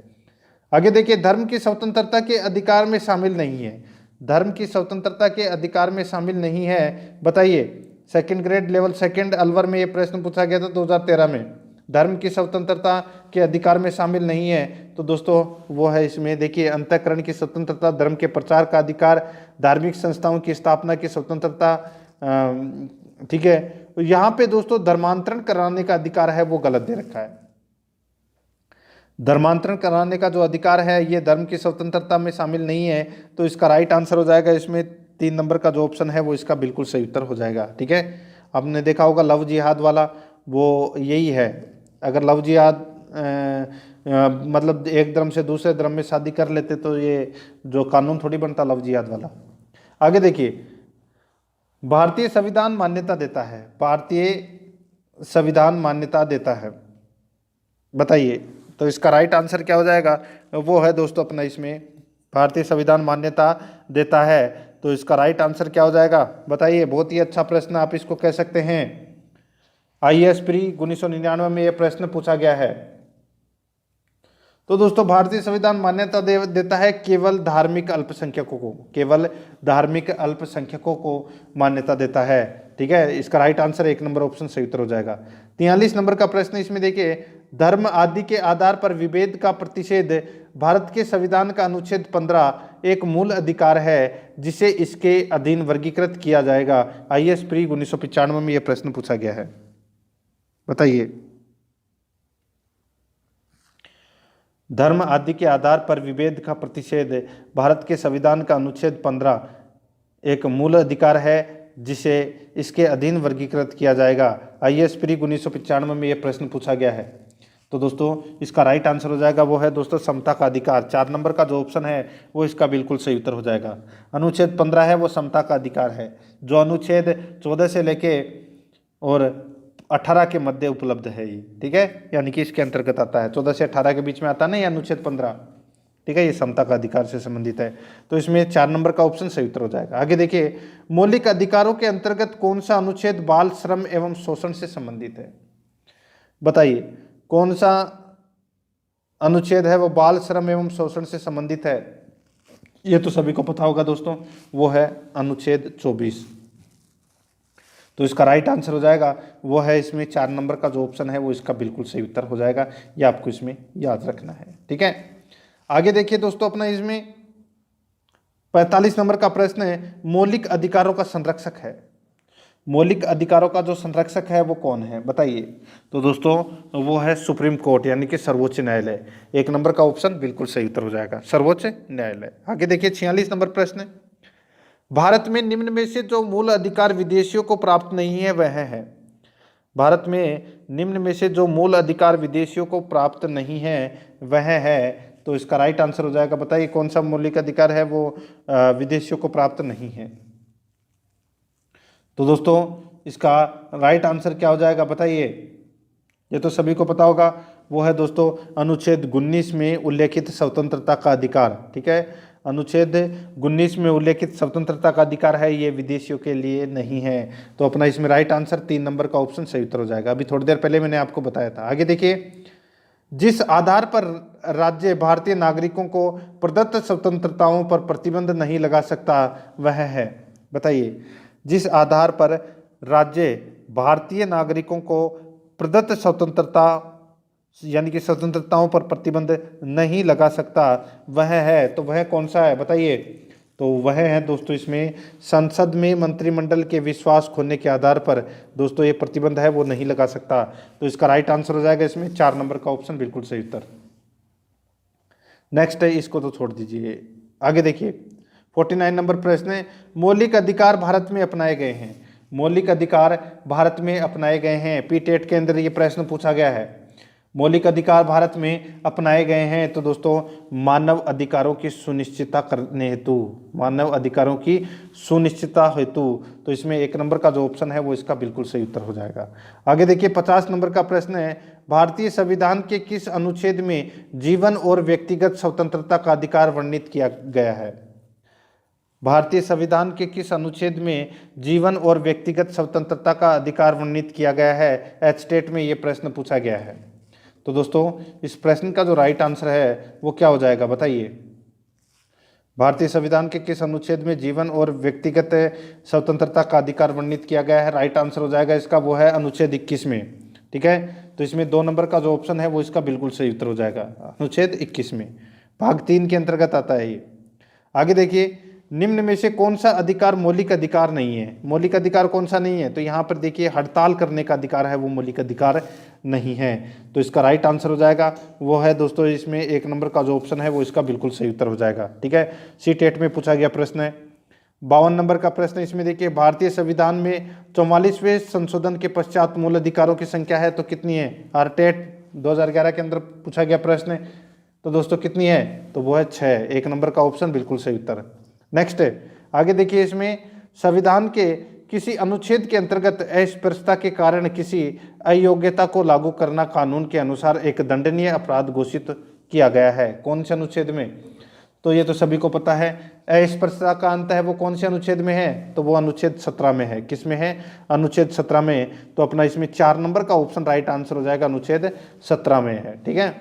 आगे देखिए, धर्म की स्वतंत्रता के अधिकार में शामिल नहीं है, धर्म की स्वतंत्रता के अधिकार में शामिल नहीं है, बताइए। Second grade level second Alwar में ये प्रश्न पूछा गया था 2013 में, धर्म की स्वतंत्रता के अधिकार में शामिल नहीं है। तो दोस्तों वो है इसमें देखिए, अंतःकरण की स्वतंत्रता, धर्म के प्रचार का अधिकार, धार्मिक संस्थाओं की स्थापना की स्वतंत्रता, ठीक है। तो यहाँ पे दोस्तों धर्मांतरण कराने का अधिकार है वो गलत दे रखा है, धर्मांतरण कराने का जो अधिकार है ये धर्म की स्वतंत्रता में शामिल नहीं है। तो इसका राइट आंसर हो जाएगा इसमें 3 नंबर का जो ऑप्शन है वो इसका बिल्कुल सही उत्तर हो जाएगा, ठीक है। आपने देखा होगा लव जिहाद वाला, वो यही है, अगर लव जिहाद मतलब एक धर्म से दूसरे धर्म में शादी कर लेते तो ये जो कानून थोड़ी बनता लव जिहाद वाला। आगे देखिए, भारतीय संविधान मान्यता देता है, भारतीय संविधान मान्यता देता है, बताइए। तो इसका राइट आंसर क्या हो जाएगा, वो है दोस्तों अपना इसमें भारतीय संविधान मान्यता देता है। तो इसका राइट आंसर क्या हो जाएगा, बताइए। बहुत ही अच्छा प्रश्न आप इसको कह सकते हैं, IAS प्री 1999 में यह प्रश्न पूछा गया है। तो दोस्तों भारतीय संविधान मान्यता देता है केवल धार्मिक अल्पसंख्यकों को, केवल धार्मिक अल्पसंख्यकों को मान्यता देता है, ठीक है। इसका राइट आंसर 1 नंबर ऑप्शन सही उत्तर हो जाएगा। 43 नंबर का प्रश्न इसमें देखिए, धर्म आदि के आधार पर विभेद का प्रतिषेध भारत के संविधान का अनुच्छेद 15 एक मूल अधिकार है जिसे इसके अधीन वर्गीकृत किया जाएगा। IAS प्री 1995 में यह प्रश्न पूछा गया है, बताइए। धर्म आदि के आधार पर विभेद का प्रतिषेध भारत के संविधान का अनुच्छेद 15 एक मूल अधिकार है जिसे इसके अधीन वर्गीकृत किया जाएगा। IAS प्री 1995 में यह प्रश्न पूछा गया है। तो दोस्तों इसका राइट आंसर हो जाएगा वो है दोस्तों समता का अधिकार। 4 नंबर का जो ऑप्शन है वो इसका बिल्कुल सही उत्तर हो जाएगा। अनुच्छेद 15 है वो समता का अधिकार है, जो अनुच्छेद 14 से लेके और 18 के मध्य उपलब्ध है ये, ठीक है, यानी कि इसके अंतर्गत आता है। 14 से 18 के बीच में आता नहीं अनुच्छेद 15, ठीक है, ये समता का अधिकार से संबंधित है। तो इसमें 4 नंबर का ऑप्शन सही उत्तर हो जाएगा। आगे देखिए, मौलिक अधिकारों के अंतर्गत कौन सा अनुच्छेद बाल श्रम एवं शोषण से संबंधित है, बताइए। कौन सा अनुच्छेद है वो बाल श्रम एवं शोषण से संबंधित है, ये तो सभी को पता होगा दोस्तों, वो है अनुच्छेद 24। तो इसका राइट आंसर हो जाएगा वो है इसमें 4 नंबर का जो ऑप्शन है वो इसका बिल्कुल सही उत्तर हो जाएगा। ये आपको इसमें याद रखना है, ठीक है। आगे देखिए दोस्तों, अपना इसमें 45 नंबर का प्रश्न है, मौलिक अधिकारों का संरक्षक है, मौलिक अधिकारों का जो संरक्षक है वो कौन है बताइए। तो दोस्तों वो है सुप्रीम कोर्ट यानी कि सर्वोच्च न्यायालय। एक नंबर का ऑप्शन बिल्कुल सही उत्तर हो जाएगा, सर्वोच्च न्यायालय। आगे देखिए 46 नंबर प्रश्न है, भारत में निम्न में से जो मूल अधिकार विदेशियों को प्राप्त नहीं है वह है। भारत में निम्न में से जो मूल अधिकार विदेशियों को प्राप्त नहीं है वह है, तो इसका राइट आंसर हो जाएगा, बताइए कौन सा मौलिक अधिकार है वो विदेशियों को प्राप्त नहीं है। तो दोस्तों इसका राइट आंसर क्या हो जाएगा बताइए, ये तो सभी को पता होगा, वो है दोस्तों अनुच्छेद 19 में उल्लेखित स्वतंत्रता का अधिकार। ठीक है, अनुच्छेद 19 में उल्लेखित स्वतंत्रता का अधिकार है, ये विदेशियों के लिए नहीं है। तो अपना इसमें राइट आंसर 3 नंबर का ऑप्शन सही उत्तर हो जाएगा। अभी थोड़ी देर पहले मैंने आपको बताया था। आगे देखिए, जिस आधार पर राज्य भारतीय नागरिकों को प्रदत्त स्वतंत्रताओं पर प्रतिबंध नहीं लगा सकता वह है, बताइए। जिस आधार पर राज्य भारतीय नागरिकों को प्रदत्त स्वतंत्रता यानी कि स्वतंत्रताओं पर प्रतिबंध नहीं लगा सकता वह है, तो वह कौन सा है बताइए। तो वह है दोस्तों इसमें संसद में मंत्रिमंडल के विश्वास खोने के आधार पर दोस्तों ये प्रतिबंध है वो नहीं लगा सकता। तो इसका राइट आंसर हो जाएगा इसमें 4 नंबर का ऑप्शन बिल्कुल सही उत्तर। नेक्स्ट है, इसको तो छोड़ दीजिए। आगे देखिए 49 नंबर प्रश्न है, मौलिक अधिकार भारत में अपनाए गए हैं। मौलिक अधिकार भारत में अपनाए गए हैं, पीटेट के अंदर ये प्रश्न पूछा गया है। मौलिक अधिकार भारत में अपनाए गए हैं, तो दोस्तों मानव अधिकारों की सुनिश्चितता करने हेतु, मानव अधिकारों की सुनिश्चितता हेतु, तो इसमें 1 नंबर का जो ऑप्शन है वो इसका बिल्कुल सही उत्तर हो जाएगा। आगे देखिए 50 नंबर का प्रश्न है, भारतीय संविधान के किस अनुच्छेद में जीवन और व्यक्तिगत स्वतंत्रता का अधिकार वर्णित किया गया है। भारतीय संविधान के किस अनुच्छेद में जीवन और व्यक्तिगत स्वतंत्रता का अधिकार वर्णित किया गया है, एचटेट में ये प्रश्न पूछा गया है। तो दोस्तों इस प्रश्न का जो राइट आंसर है वो क्या हो जाएगा बताइए। भारतीय संविधान के किस अनुच्छेद में जीवन और व्यक्तिगत स्वतंत्रता का अधिकार वर्णित किया गया है, राइट आंसर हो जाएगा इसका वो है अनुच्छेद 21 में। ठीक है, तो इसमें 2 नंबर का जो ऑप्शन है वो इसका बिल्कुल सही उत्तर हो जाएगा, अनुच्छेद 21 में भाग 3 के अंतर्गत आता है ये। आगे देखिए, निम्न में से कौन सा अधिकार मौलिक अधिकार नहीं है। मौलिक अधिकार कौन सा नहीं है, तो यहाँ पर देखिए हड़ताल करने का अधिकार है वो मौलिक अधिकार नहीं है। तो इसका राइट आंसर हो जाएगा वो है दोस्तों इसमें 1 नंबर का जो ऑप्शन है वो इसका बिल्कुल सही उत्तर हो जाएगा। ठीक है, सीटेट में पूछा गया प्रश्न है। 52 नंबर का प्रश्न इसमें देखिए, भारतीय संविधान में 44वें संशोधन के पश्चात मूल अधिकारों की संख्या है तो कितनी है। आरटेट 2011 के अंदर पूछा गया प्रश्न है, तो दोस्तों कितनी है, तो वो है 6। 1 नंबर का ऑप्शन बिल्कुल सही उत्तर। नेक्स्ट आगे देखिए, इसमें संविधान के किसी अनुच्छेद के अंतर्गत अस्पृश्यता के कारण किसी अयोग्यता को लागू करना कानून के अनुसार एक दंडनीय अपराध घोषित किया गया है, कौन से अनुच्छेद में। तो ये तो सभी को पता है, अस्पृश्यता का अंत है वो कौन से अनुच्छेद में है, तो वो अनुच्छेद 17 में है। किस में है, अनुच्छेद 17 में। तो अपना इसमें 4 नंबर का ऑप्शन राइट आंसर हो जाएगा, अनुच्छेद 17 में है। ठीक है,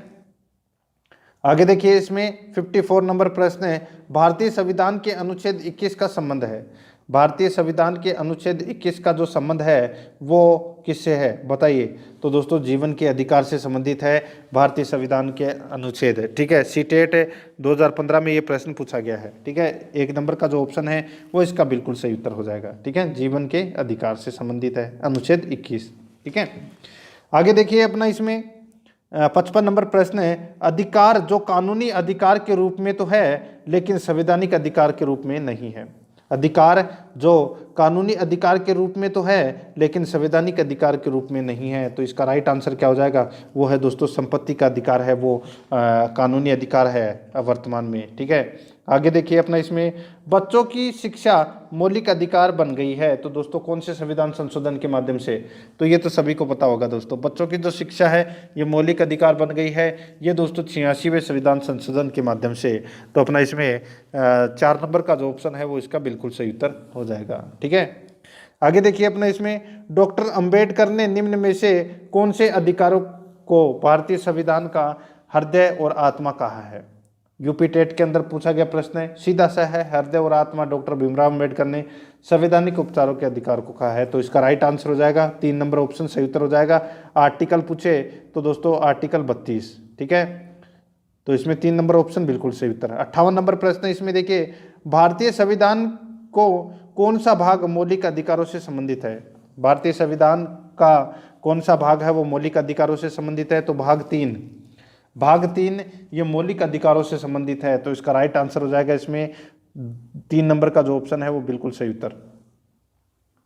आगे देखिए इसमें 54 नंबर प्रश्न है, भारतीय संविधान के अनुच्छेद 21 का संबंध है। भारतीय संविधान के अनुच्छेद 21 का जो संबंध है वो किससे है बताइए। तो दोस्तों जीवन के अधिकार से संबंधित है भारतीय संविधान के अनुच्छेद। ठीक है, सीटेट 2015 में ये प्रश्न पूछा गया है। ठीक है, 1 नंबर का जो ऑप्शन है वो इसका बिल्कुल सही उत्तर हो जाएगा। ठीक है, जीवन के अधिकार से संबंधित है अनुच्छेद 21। ठीक है, आगे देखिए अपना इसमें 55 नंबर प्रश्न है, अधिकार जो कानूनी अधिकार के रूप में तो है लेकिन संवैधानिक अधिकार के रूप में नहीं है। अधिकार जो कानूनी अधिकार के रूप में तो है लेकिन संवैधानिक अधिकार के रूप में नहीं है, तो इसका राइट आंसर क्या हो जाएगा, वो है दोस्तों संपत्ति का अधिकार है, वो कानूनी अधिकार है वर्तमान में। ठीक है, आगे देखिए अपना इसमें बच्चों की शिक्षा मौलिक अधिकार बन गई है, तो दोस्तों कौन से संविधान संशोधन के माध्यम से। तो ये तो सभी को पता होगा दोस्तों, बच्चों की जो शिक्षा है ये मौलिक अधिकार बन गई है, ये दोस्तों 86वें संविधान संशोधन के माध्यम से। तो अपना इसमें 4 नंबर का जो ऑप्शन है वो इसका बिल्कुल सही उत्तर हो जाएगा। ठीक है, आगे देखिए अपना इसमें डॉक्टर अंबेडकर ने निम्न में से कौन से अधिकारों को भारतीय संविधान का हृदय और आत्मा कहा है। यूपी टेट के अंदर पूछा गया प्रश्न है, सीधा सा है, हृदय और आत्मा डॉक्टर भीमराव अंबेडकर ने संवैधानिक उपचारों के अधिकार को कहा है, तो इसका राइट आंसर हो जाएगा 3 नंबर ऑप्शन सही उत्तर हो जाएगा। आर्टिकल पूछे तो दोस्तों आर्टिकल 32। ठीक है, तो इसमें 3 नंबर ऑप्शन बिल्कुल सही उत्तर है। 58 नंबर प्रश्न इसमें देखिए, भारतीय संविधान को कौन सा भाग मौलिक अधिकारों से संबंधित है? भारतीय संविधान का कौन सा भाग है वो मौलिक अधिकारों से संबंधित है? तो भाग 3 ये मौलिक अधिकारों से संबंधित है। तो इसका राइट आंसर हो जाएगा इसमें 3 नंबर का जो ऑप्शन है वो बिल्कुल सही उत्तर।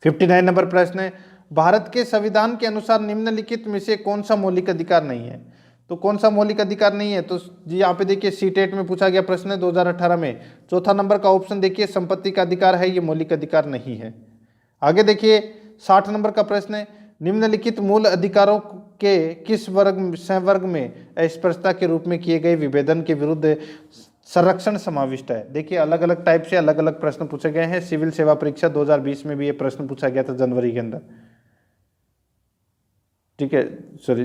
59 नंबर प्रश्न है, भारत के संविधान के अनुसार निम्नलिखित में से कौन सा मौलिक अधिकार नहीं है? तो कौन सा मौलिक अधिकार नहीं है? तो जी यहाँ पे देखिए सीटेट में पूछा गया प्रश्न है 2018 में। चौथा नंबर का ऑप्शन देखिए संपत्ति का अधिकार है, ये मौलिक अधिकार नहीं है। आगे देखिए 60 नंबर का प्रश्न है, निम्नलिखित मूल अधिकारों के किस संवर्ग में अस्पृश्यता के रूप में किए गए विभेदन के विरुद्ध संरक्षण समाविष्ट है? देखिए अलग अलग टाइप से अलग अलग प्रश्न पूछे गए हैं। सिविल सेवा परीक्षा 2020 में भी ये प्रश्न पूछा गया था जनवरी के अंदर, ठीक है, सॉरी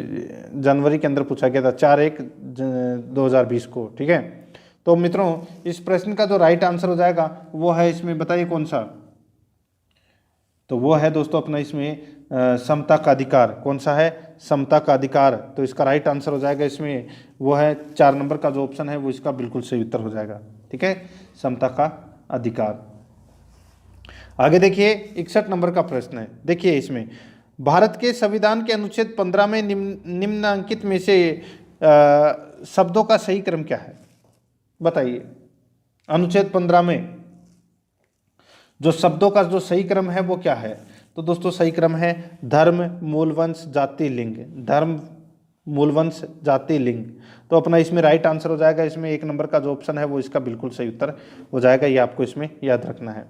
जनवरी के अंदर पूछा गया था 4/1/2020 को, ठीक है। तो मित्रों इस प्रश्न का जो राइट आंसर हो जाएगा वो है इसमें, बताइए कौन सा? तो वो है दोस्तों अपना इसमें समता का अधिकार। कौन सा है? समता का अधिकार। तो इसका राइट आंसर हो जाएगा इसमें वो है 4 नंबर का जो ऑप्शन है वो इसका बिल्कुल सही उत्तर हो जाएगा, ठीक है, समता का अधिकार। आगे देखिए 61 नंबर का प्रश्न है। देखिए इसमें भारत के संविधान के अनुच्छेद 15 में निम्नलिखित में से शब्दों का सही क्रम क्या है? बताइए। अनुच्छेद 15 में जो शब्दों का जो सही क्रम है वो क्या है? तो दोस्तों सही क्रम है धर्म, मूलवंश, जाति, लिंग। धर्म, मूलवंश, जाति, लिंग। तो अपना इसमें राइट आंसर हो जाएगा इसमें 1 नंबर का जो ऑप्शन है वो इसका बिल्कुल सही उत्तर हो जाएगा। ये आपको इसमें याद रखना है।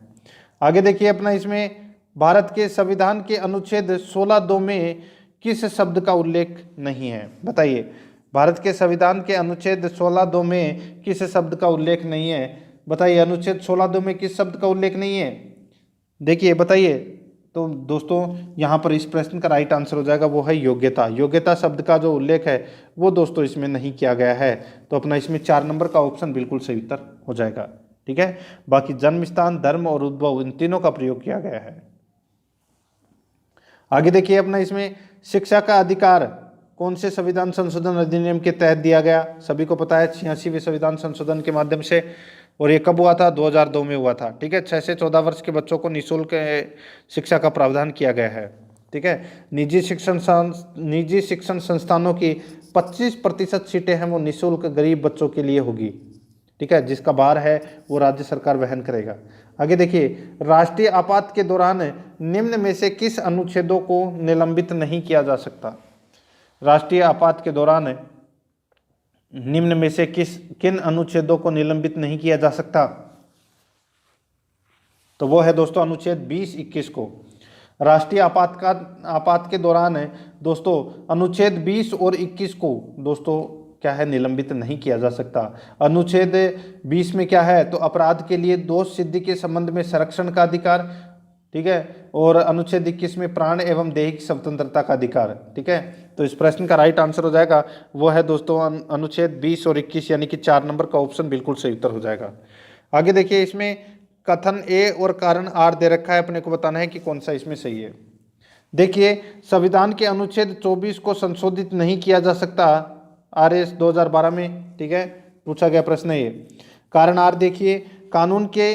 आगे देखिए अपना इसमें भारत के संविधान के अनुच्छेद 16(2) में किस शब्द का उल्लेख नहीं है? बताइए। भारत के संविधान के अनुच्छेद 16(2) में किस शब्द का उल्लेख नहीं है? बताइए अनुच्छेद 16(2) में किस शब्द का उल्लेख नहीं है? देखिए बताइए। तो दोस्तों यहाँ पर इस प्रश्न का राइट आंसर हो जाएगा वो है योग्यता। योग्यता शब्द का जो उल्लेख है वो दोस्तों इसमें नहीं किया गया है। तो अपना इसमें 4 नंबर का ऑप्शन बिल्कुल सही उत्तर हो जाएगा, ठीक है। बाकी जन्म स्थान, धर्म और उद्भव इन तीनों का प्रयोग किया गया है। आगे देखिए अपना इसमें शिक्षा का अधिकार कौन से संविधान संशोधन अधिनियम के तहत दिया गया? सभी को पता है 86वें संविधान संशोधन के माध्यम से। और ये कब हुआ था? 2002 में हुआ था, ठीक है। 6 से 14 वर्ष के बच्चों को निःशुल्क शिक्षा का प्रावधान किया गया है, ठीक है। निजी शिक्षण संस्थानों की 25% सीटें हैं वो निःशुल्क गरीब बच्चों के लिए होगी, ठीक है। जिसका भार है वो राज्य सरकार वहन करेगा। आगे देखिए राष्ट्रीय आपात के दौरान निम्न में से किस अनुच्छेदों को निलंबित नहीं किया जा सकता? राष्ट्रीय आपात के दौरान निम्न में से किन अनुच्छेदों को निलंबित नहीं किया जा सकता? तो वो है दोस्तों अनुच्छेद 20-21 को। राष्ट्रीय आपात के दौरान दोस्तों अनुच्छेद 20 और 21 को दोस्तों क्या है? निलंबित नहीं किया जा सकता। अनुच्छेद 20 में क्या है? तो अपराध के लिए दोष सिद्धि के संबंध में संरक्षण का अधिकार, ठीक है। और अनुच्छेद 21 में प्राण एवं दैहिक स्वतंत्रता का अधिकार, ठीक है। तो इस प्रश्न का राइट आंसर हो जाएगा वो है दोस्तों अनुच्छेद 20 और 21 यानी कि 4 नंबर का ऑप्शन बिल्कुल सही उत्तर हो जाएगा। आगे देखिए इसमें कथन ए और कारण आर दे रखा है, अपने को बताना है कि कौन सा इसमें सही है। देखिए संविधान के अनुच्छेद 24 को संशोधित नहीं किया जा सकता RS 2012 में, ठीक है, पूछा गया प्रश्न है ये। कारण आर देखिए कानून के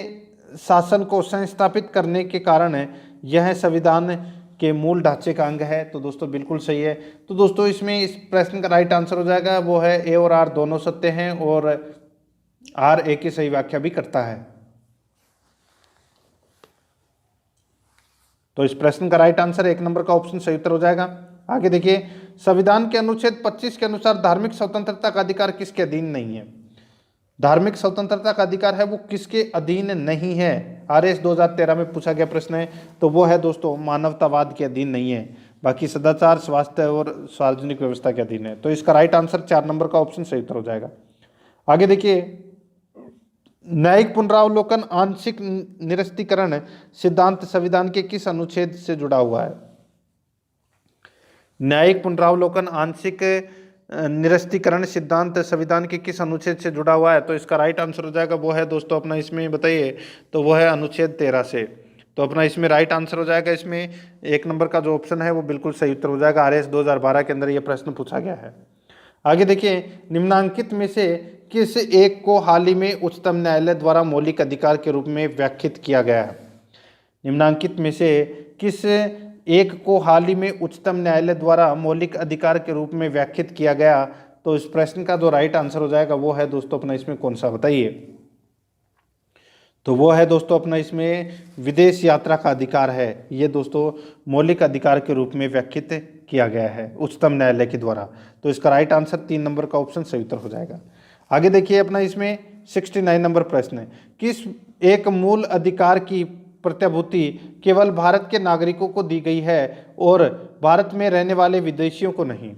शासन को संस्थापित करने के कारण यह संविधान के मूल ढांचे का अंग है। तो दोस्तों बिल्कुल सही है। तो दोस्तों इसमें इस प्रश्न का राइट आंसर हो जाएगा वो है ए और आर दोनों सत्य हैं और आर ए की सही व्याख्या भी करता है। तो इस प्रश्न का राइट आंसर 1 नंबर का ऑप्शन सही उत्तर हो जाएगा। आगे देखिए संविधान के अनुच्छेद 25 के अनुसार धार्मिक स्वतंत्रता का अधिकार किसके अधीन नहीं है? धार्मिक स्वतंत्रता का अधिकार है वो किसके अधीन नहीं है? RS 2013 में पूछा गया प्रश्न है। तो वो है दोस्तों मानवतावाद के अधीन नहीं है। बाकी सदाचार, स्वास्थ्य और सार्वजनिक व्यवस्था के अधीन है। तो इसका राइट आंसर 4 नंबर का ऑप्शन सही उत्तर हो जाएगा। आगे देखिए न्यायिक पुनरावलोकन आंशिक निरस्तीकरण सिद्धांत संविधान के किस अनुच्छेद से जुड़ा हुआ है? न्यायिक पुनरावलोकन आंशिक निरस्तीकरण सिद्धांत संविधान के किस अनुच्छेद से जुड़ा हुआ है? तो इसका राइट आंसर हो जाएगा वो है दोस्तों अपना इसमें बताइए, तो वो है अनुच्छेद 13 से। तो अपना इसमें राइट आंसर हो जाएगा इसमें 1 नंबर का जो ऑप्शन है वो बिल्कुल सही उत्तर हो जाएगा। RS 2012 के अंदर ये प्रश्न पूछा गया है। आगे देखिए निम्नांकित में से किस एक को हाल ही में उच्चतम न्यायालय द्वारा मौलिक अधिकार के रूप में व्याख्यात किया गया है? निम्नांकित में से किस एक को हाल ही में उच्चतम न्यायालय द्वारा मौलिक अधिकार के रूप में व्याख्यात किया गया? तो इस प्रश्न का जो राइट आंसर हो जाएगा वो है दोस्तों अपना इसमें कौन सा, बताइए? तो वो है दोस्तों अपना इसमें विदेश यात्रा का अधिकार है। ये दोस्तों मौलिक अधिकार के रूप में व्याख्यात किया गया है उच्चतम न्यायालय के द्वारा। तो इसका राइट आंसर 3 नंबर का ऑप्शन सही उत्तर हो जाएगा। आगे देखिए अपना इसमें 69 नंबर प्रश्न है, किस एक मूल अधिकार की प्रतिभूति केवल भारत के नागरिकों को दी गई है और भारत में रहने वाले विदेशियों को नहीं?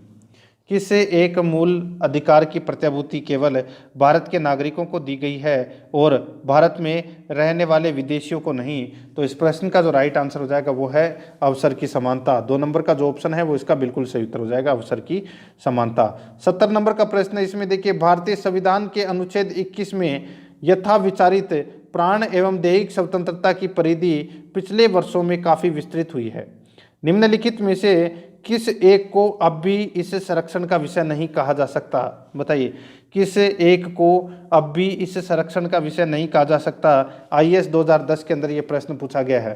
किस एक मूल अधिकार की प्रतिभूति केवल भारत के नागरिकों को दी गई है और भारत में रहने वाले विदेशियों को नहीं? तो इस प्रश्न का जो राइट आंसर हो जाएगा वो है अवसर की समानता। 2 नंबर का जो ऑप्शन है वो इसका बिल्कुल सही उत्तर हो जाएगा, अवसर की समानता। 70 नंबर का प्रश्न है, इसमें देखिए भारतीय संविधान के अनुच्छेद 21 में यथा विचारित प्राण एवं दैहिक स्वतंत्रता की परिधि पिछले वर्षों में काफी विस्तृत हुई है। निम्नलिखित में से किस एक को अब भी इस संरक्षण का विषय नहीं कहा जा सकता? बताइए, किस एक को अब भी इस संरक्षण का विषय नहीं कहा जा सकता? आईएएस 2010 के अंदर ये प्रश्न पूछा गया है।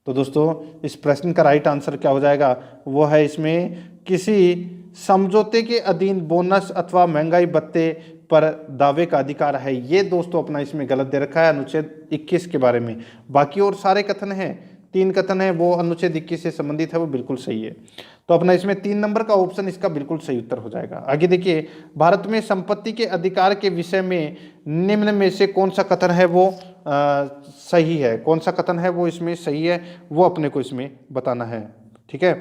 तो दोस्तों इस प्रश्न का राइट आंसर क्या हो जाएगा? वो है इसमें किसी समझौते के अधीन बोनस अथवा महंगाई भत्ते पर दावे का अधिकार है। ये दोस्तों अपना इसमें गलत दे रखा है अनुच्छेद 21 के बारे में। बाकी और सारे कथन हैं, 3 कथन है वो अनुच्छेद 21 से संबंधित है, वो बिल्कुल सही है। तो अपना इसमें 3 नंबर का ऑप्शन इसका बिल्कुल सही उत्तर हो जाएगा। आगे देखिए, भारत में संपत्ति के अधिकार के विषय में निम्न में से कौन सा कथन है वो सही है? कौन सा कथन है वो इसमें सही है, वो अपने को इसमें बताना है। ठीक है,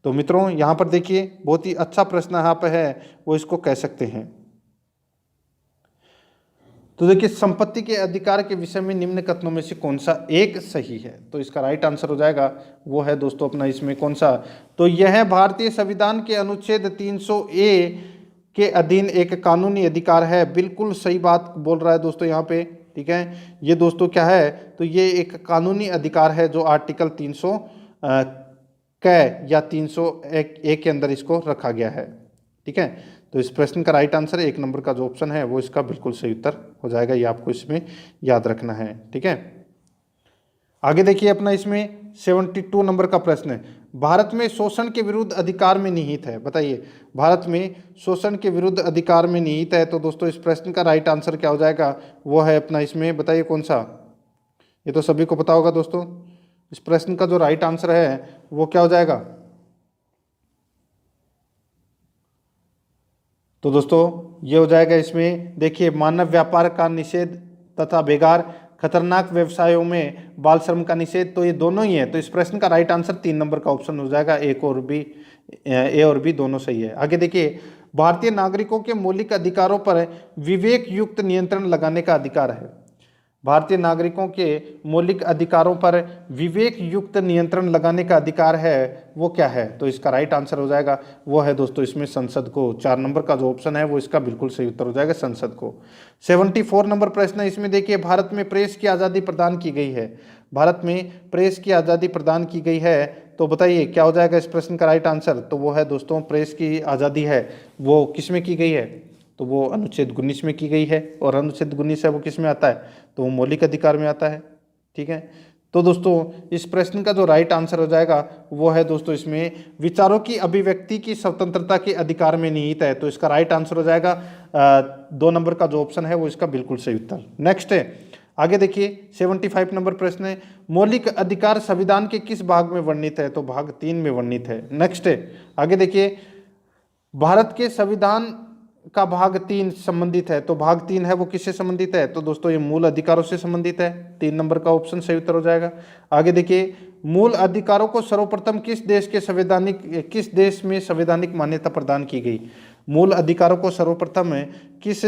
तो मित्रों यहाँ पर देखिए बहुत ही अच्छा प्रश्न यहाँ पे है, वो इसको कह सकते हैं। तो देखिए संपत्ति के अधिकार के विषय में निम्न कथनों में से कौन सा एक सही है? तो इसका राइट आंसर हो जाएगा वो है दोस्तों अपना इसमें कौन सा? तो यह है भारतीय संविधान के अनुच्छेद 300A के अधीन एक कानूनी अधिकार है। बिल्कुल सही बात बोल रहा है दोस्तों यहाँ पे। ठीक है, ये दोस्तों क्या है? तो ये एक कानूनी अधिकार है जो आर्टिकल 300 या 301 के अंदर इसको रखा गया है। ठीक है, तो इस प्रश्न का राइट आंसर 1 नंबर का जो ऑप्शन है वो इसका बिल्कुल सही उत्तर हो जाएगा। ये आपको इसमें याद रखना है। ठीक है, आगे देखिए अपना इसमें 72 नंबर का प्रश्न है, भारत में शोषण के विरुद्ध अधिकार में निहित है। बताइए, भारत में शोषण के विरुद्ध अधिकार में निहित है। तो दोस्तों इस प्रश्न का राइट आंसर क्या हो जाएगा? वो है अपना इसमें, बताइए कौन सा? ये तो सभी को पता होगा दोस्तों। इस प्रश्न का जो राइट आंसर है वो क्या हो जाएगा? तो दोस्तों ये हो जाएगा इसमें, देखिए मानव व्यापार का निषेध तथा बेगार खतरनाक व्यवसायों में बाल श्रम का निषेध। तो ये दोनों ही है। तो इस प्रश्न का राइट आंसर 3 नंबर का ऑप्शन हो जाएगा। ए और बी दोनों सही है। आगे देखिए, भारतीय नागरिकों के मौलिक अधिकारों पर विवेक युक्त नियंत्रण लगाने का अधिकार है। भारतीय नागरिकों के मौलिक अधिकारों पर विवेक युक्त नियंत्रण लगाने का अधिकार है, वो क्या है? तो इसका राइट आंसर हो जाएगा वो है दोस्तों इसमें संसद को। 4 नंबर का जो ऑप्शन है वो इसका बिल्कुल सही उत्तर हो जाएगा, संसद को। 74 नंबर प्रश्न है, इसमें देखिए भारत में प्रेस की आज़ादी प्रदान की गई है। भारत में प्रेस की आज़ादी प्रदान की गई है। तो बताइए क्या हो जाएगा इस प्रश्न का राइट आंसर? तो वो है दोस्तों प्रेस की आज़ादी है वो किस में की गई है? तो वो अनुच्छेद 19 में की गई है। और अनुच्छेद 19 है वो किस में आता है? तो वो मौलिक अधिकार में आता है। ठीक है, तो दोस्तों इस प्रश्न का जो राइट आंसर हो जाएगा वो है दोस्तों इसमें विचारों की अभिव्यक्ति की स्वतंत्रता के अधिकार में निहित है। तो इसका राइट आंसर हो जाएगा 2 नंबर का जो ऑप्शन है वो इसका बिल्कुल सही उत्तर। नेक्स्ट है, आगे देखिए 75 नंबर प्रश्न है, मौलिक अधिकार संविधान के किस भाग में वर्णित है? तो भाग 3 में वर्णित है। नेक्स्ट है, आगे देखिए भारत के संविधान का भाग 3 संबंधित है। तो भाग 3 है वो किससे संबंधित है? तो दोस्तों ये मूल अधिकारों से संबंधित है। 3 नंबर का ऑप्शन सही उत्तर हो जाएगा। आगे देखिए, मूल अधिकारों को सर्वप्रथम किस देश में संवैधानिक मान्यता प्रदान की गई? मूल अधिकारों को सर्वप्रथम किस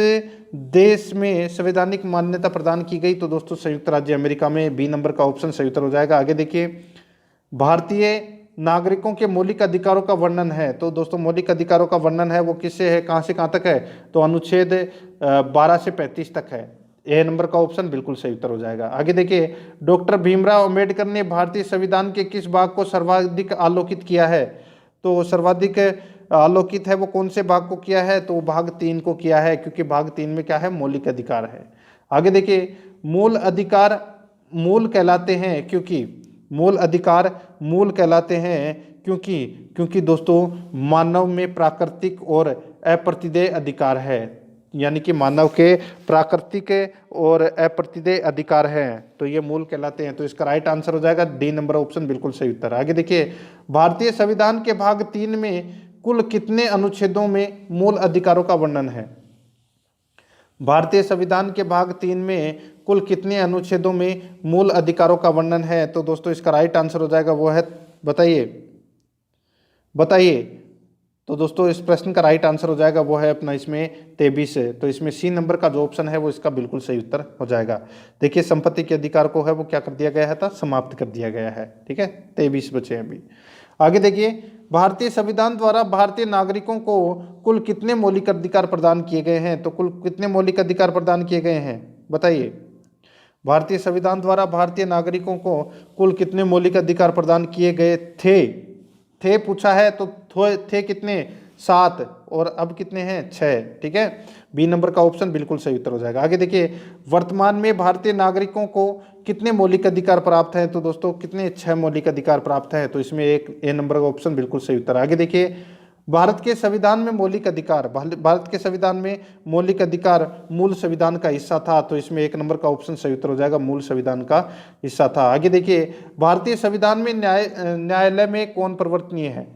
देश में संवैधानिक मान्यता प्रदान की गई? तो दोस्तों संयुक्त राज्य अमेरिका में। बी नंबर का ऑप्शन सही उत्तर हो जाएगा। आगे देखिए, भारतीय नागरिकों के मौलिक अधिकारों का वर्णन है। तो दोस्तों मौलिक अधिकारों का वर्णन है वो किससे है, कहाँ से कहाँ तक है? तो अनुच्छेद 12 से 35 तक है। ए नंबर का ऑप्शन बिल्कुल सही उत्तर हो जाएगा। आगे देखिए, डॉक्टर भीमराव अंबेडकर ने भारतीय संविधान के किस भाग को सर्वाधिक आलोकित किया है? तो सर्वाधिक अवलोकित है वो कौन से भाग को किया है, तो भाग 3 को किया है, क्योंकि भाग 3 में क्या है, मौलिक अधिकार है। आगे देखिए, मूल अधिकार मूल कहलाते हैं क्योंकि मूल अधिकार मूल कहलाते हैं क्योंकि दोस्तों मानव में प्राकृतिक और अप्रतिदेय अधिकार है, यानी कि मानव के प्राकृतिक और अप्रतिदेय अधिकार हैं, तो ये मूल कहलाते हैं। तो इसका राइट आंसर हो जाएगा डी नंबर ऑप्शन, बिल्कुल सही उत्तर। आगे देखिए, भारतीय संविधान के भाग 3 में कुल कितने अनुच्छेदों में मूल अधिकारों का वर्णन है? भारतीय संविधान के भाग 3 में कुल कितने अनुच्छेदों में मूल अधिकारों का वर्णन है? तो दोस्तों इसका राइट आंसर हो जाएगा वो है, बताइए। तो दोस्तों इस प्रश्न का राइट आंसर हो जाएगा वो है अपना इसमें 23 है। तो इसमें सी नंबर का जो ऑप्शन है वो इसका बिल्कुल सही उत्तर हो जाएगा। देखिए, संपत्ति के अधिकार को है वो क्या कर दिया गया है था, समाप्त कर दिया गया है। ठीक है, 23 बचे हैं अभी। आगे देखिए, भारतीय संविधान द्वारा भारतीय नागरिकों को कुल कितने मौलिक अधिकार प्रदान किए गए हैं? तो कुल कितने मौलिक अधिकार प्रदान किए गए हैं, बताइए। भारतीय संविधान द्वारा भारतीय नागरिकों को कुल कितने मौलिक अधिकार प्रदान किए गए थे पूछा है, तो थे कितने, 7, और अब कितने हैं, 6। ठीक है, बी नंबर का ऑप्शन बिल्कुल सही उत्तर हो जाएगा। आगे देखिए, वर्तमान में भारतीय नागरिकों को कितने मौलिक अधिकार प्राप्त हैं? तो दोस्तों कितने, 6 मौलिक अधिकार प्राप्त हैं, तो इसमें एक ए नंबर का ऑप्शन बिल्कुल सही उत्तर। आगे देखिए, भारत के संविधान में मौलिक अधिकार, भारत के संविधान में मौलिक अधिकार मूल संविधान का हिस्सा था, तो इसमें एक नंबर का ऑप्शन सही उत्तर हो जाएगा, मूल संविधान का हिस्सा था। आगे देखिए, भारतीय संविधान में न्यायालय में कौन परिवर्तनीय है?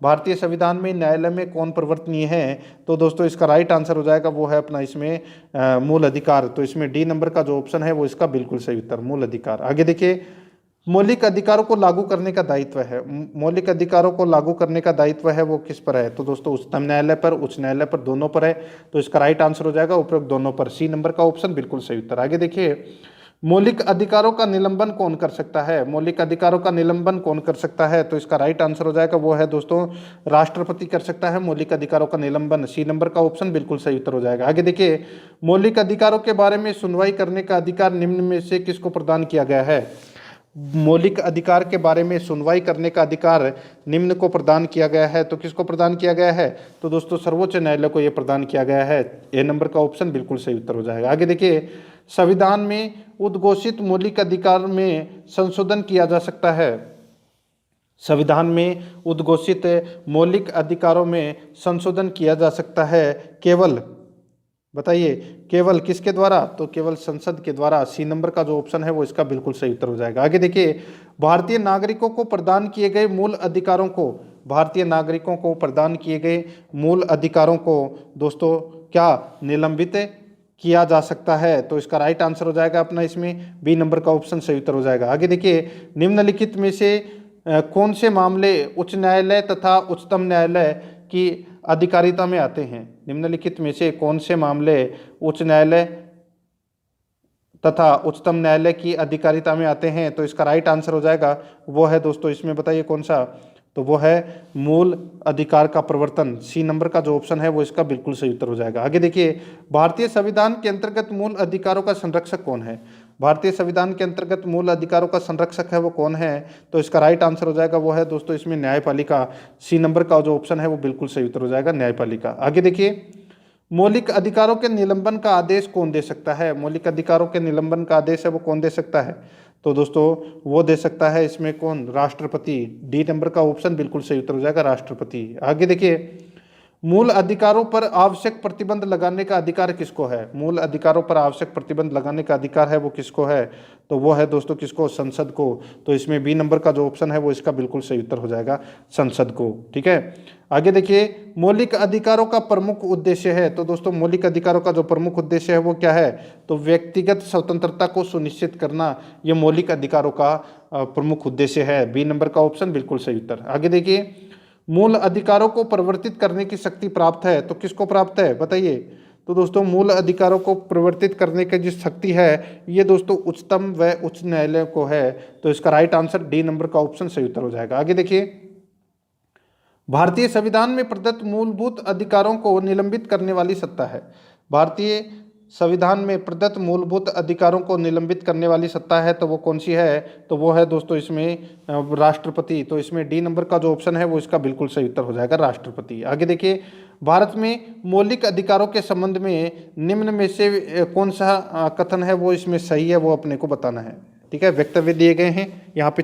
भारतीय संविधान में न्यायालय में कौन परिवर्तनीय है? तो दोस्तों इसका राइट आंसर हो जाएगा वो है अपना इसमें मूल अधिकार। तो इसमें डी नंबर का जो ऑप्शन है वो इसका बिल्कुल सही उत्तर, मूल अधिकार। आगे देखिए, मौलिक अधिकारों को लागू करने का दायित्व है, मौलिक अधिकारों को लागू करने का दायित्व है वो किस पर है? तो दोस्तों उच्चतम न्यायालय पर, उच्च न्यायालय पर, दोनों पर है। तो इसका राइट आंसर हो जाएगा उपरोक्त दोनों पर, सी नंबर का ऑप्शन बिल्कुल सही उत्तर। आगे देखिए, मौलिक अधिकारों का निलंबन कौन कर सकता है? मौलिक अधिकारों का निलंबन कौन कर सकता है? तो इसका राइट आंसर हो जाएगा वो है दोस्तों, राष्ट्रपति कर सकता है मौलिक अधिकारों का निलंबन, सी नंबर का ऑप्शन बिल्कुल सही उत्तर हो जाएगा। आगे देखिए, मौलिक अधिकारों के बारे में सुनवाई करने का अधिकार निम्न में से किसको प्रदान किया गया है? मौलिक अधिकार के बारे में सुनवाई करने का अधिकार निम्न को प्रदान किया गया है, तो किसको प्रदान किया गया है? तो दोस्तों सर्वोच्च न्यायालय को यह प्रदान किया गया है, ए नंबर का ऑप्शन बिल्कुल सही उत्तर हो जाएगा। आगे देखिए, संविधान में उद्घोषित मौलिक अधिकार में संशोधन किया जा सकता है। संविधान में उद्घोषित मौलिक अधिकारों में संशोधन किया जा सकता है केवल, बताइए, केवल किसके द्वारा? तो केवल संसद के द्वारा, सी नंबर का जो ऑप्शन है वो इसका बिल्कुल सही उत्तर हो जाएगा। आगे देखिए, भारतीय नागरिकों को प्रदान किए गए मूल अधिकारों को, भारतीय नागरिकों को प्रदान किए गए मूल अधिकारों को दोस्तों क्या निलंबित किया जा सकता है? तो इसका राइट आंसर हो जाएगा अपना इसमें बी नंबर का ऑप्शन सही उत्तर हो जाएगा। आगे देखिए, निम्नलिखित में से कौन से मामले उच्च न्यायालय तथा उच्चतम न्यायालय की अधिकारिता में आते हैं? निम्नलिखित में से कौन से मामले उच्च न्यायालय तथा उच्चतम न्यायालय की अधिकारिता में आते हैं? तो इसका राइट आंसर हो जाएगा वो है दोस्तों इसमें, बताइए कौन सा? तो वो है मूल अधिकार का प्रवर्तन, सी नंबर का जो ऑप्शन है वो इसका बिल्कुल सही उत्तर हो जाएगा। आगे देखिए, भारतीय संविधान के अंतर्गत मूल अधिकारों का संरक्षक कौन है? भारतीय संविधान के अंतर्गत मूल अधिकारों का संरक्षक है वो कौन है? तो इसका राइट आंसर हो जाएगा वो है दोस्तों इसमें न्यायपालिका, सी नंबर का जो ऑप्शन है वो बिल्कुल सही उत्तर हो जाएगा, न्यायपालिका। आगे देखिए, मौलिक अधिकारों के निलंबन का आदेश कौन दे सकता है? मौलिक अधिकारों के निलंबन का आदेश है वो कौन दे सकता है? तो दोस्तों वो दे सकता है इसमें कौन? राष्ट्रपति, डी नंबर का ऑप्शन बिल्कुल सही उत्तर हो जाएगा, राष्ट्रपति। आगे देखिए, मूल अधिकारों पर आवश्यक प्रतिबंध लगाने का अधिकार किसको है? मूल अधिकारों पर आवश्यक प्रतिबंध लगाने का अधिकार है वो किसको है? तो वो है दोस्तों किसको? संसद को। तो इसमें बी नंबर का जो ऑप्शन है वो इसका बिल्कुल सही उत्तर हो जाएगा, संसद को। ठीक है, आगे देखिए, मौलिक अधिकारों का प्रमुख उद्देश्य है। तो दोस्तों मौलिक अधिकारों का जो प्रमुख उद्देश्य है वो क्या है? तो व्यक्तिगत स्वतंत्रता को सुनिश्चित करना, ये मौलिक अधिकारों का प्रमुख उद्देश्य है, बी नंबर का ऑप्शन बिल्कुल सही उत्तर। आगे देखिए, मूल अधिकारों को परिवर्तित करने की शक्ति प्राप्त है, तो किसको प्राप्त है बताइए? तो दोस्तों मूल अधिकारों को परिवर्तित करने की जो शक्ति है ये दोस्तों उच्चतम व उच्च न्यायालय को है। तो इसका राइट आंसर डी नंबर का ऑप्शन सही उत्तर हो जाएगा। आगे देखिए, भारतीय संविधान में प्रदत्त मूलभूत अधिकारों को निलंबित करने वाली सत्ता है। भारतीय संविधान में प्रदत्त मूलभूत अधिकारों को निलंबित करने वाली सत्ता है तो वो कौन सी है, तो वो है दोस्तों इसमें राष्ट्रपति। तो इसमें डी नंबर का जो ऑप्शन है वो इसका बिल्कुल सही उत्तर हो जाएगा, राष्ट्रपति। आगे देखिए, भारत में मौलिक अधिकारों के संबंध में निम्न में से कौन सा कथन है वो इसमें सही है, वो अपने को बताना है। ठीक है, वक्तव्य दिए गए हैं यहाँ पे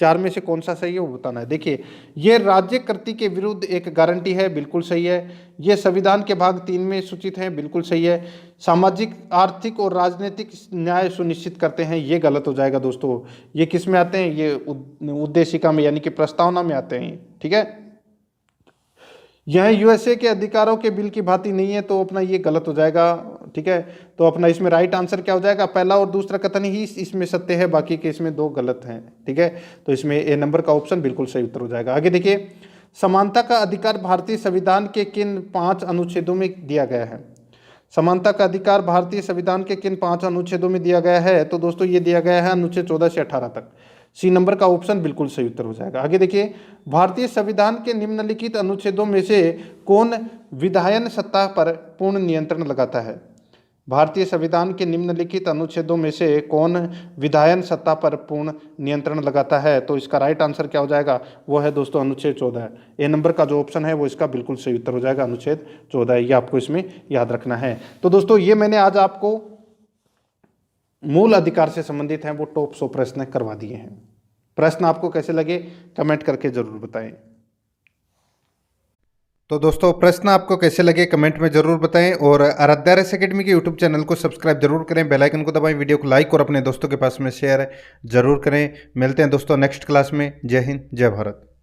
चार में से कौन सा सही है वो बताना है। देखिए, ये राज्य कृति के विरुद्ध एक गारंटी है, बिल्कुल सही है। ये संविधान के भाग 3 में सूचित है, बिल्कुल सही है। सामाजिक, आर्थिक और राजनीतिक न्याय सुनिश्चित करते हैं, ये गलत हो जाएगा दोस्तों। ये किस में आते हैं, ये उद्देशिका में यानी कि प्रस्तावना में आते हैं। ठीक है, यह यूएसए के अधिकारों के बिल की भांति नहीं है, तो अपना ये गलत हो जाएगा। ठीक है, तो अपना इसमें राइट आंसर क्या हो जाएगा, पहला और दूसरा कथन ही इसमें सत्य है, बाकी के इसमें 2 गलत हैं। ठीक है, तो इसमें ए नंबर का ऑप्शन बिल्कुल सही उत्तर हो जाएगा। आगे देखिए, समानता का अधिकार भारतीय संविधान के किन 5 अनुच्छेदों में दिया गया है। समानता का अधिकार भारतीय संविधान के किन 5 अनुच्छेदों में दिया गया है, तो दोस्तों ये दिया गया है अनुच्छेद 14 से 18 तक। सी नंबर का ऑप्शन बिल्कुल सही उत्तर हो जाएगा। आगे देखिए, भारतीय संविधान के निम्नलिखित अनुच्छेदों में से कौन विधायन सत्ता पर पूर्ण नियंत्रण लगाता है। भारतीय संविधान के निम्नलिखित अनुच्छेदों में से कौन विधायन सत्ता पर पूर्ण नियंत्रण लगाता है, तो इसका राइट आंसर क्या हो जाएगा, वो है दोस्तों अनुच्छेद 14। ए नंबर का जो ऑप्शन है वो इसका बिल्कुल सही उत्तर हो जाएगा, अनुच्छेद 14। ये आपको इसमें याद रखना है। तो दोस्तों ये मैंने आज आपको मूल अधिकार से संबंधित हैं वो टॉप 100 प्रश्न करवा दिए हैं। प्रश्न आपको कैसे लगे कमेंट करके जरूर बताएं। तो दोस्तों प्रश्न आपको कैसे लगे कमेंट में जरूर बताएं और आराध्या RS एकेडमी के यूट्यूब चैनल को सब्सक्राइब जरूर करें, बेल आइकन को दबाएं, वीडियो को लाइक और अपने दोस्तों के पास में शेयर जरूर करें। मिलते हैं दोस्तों नेक्स्ट क्लास में। जय हिंद, जय भारत।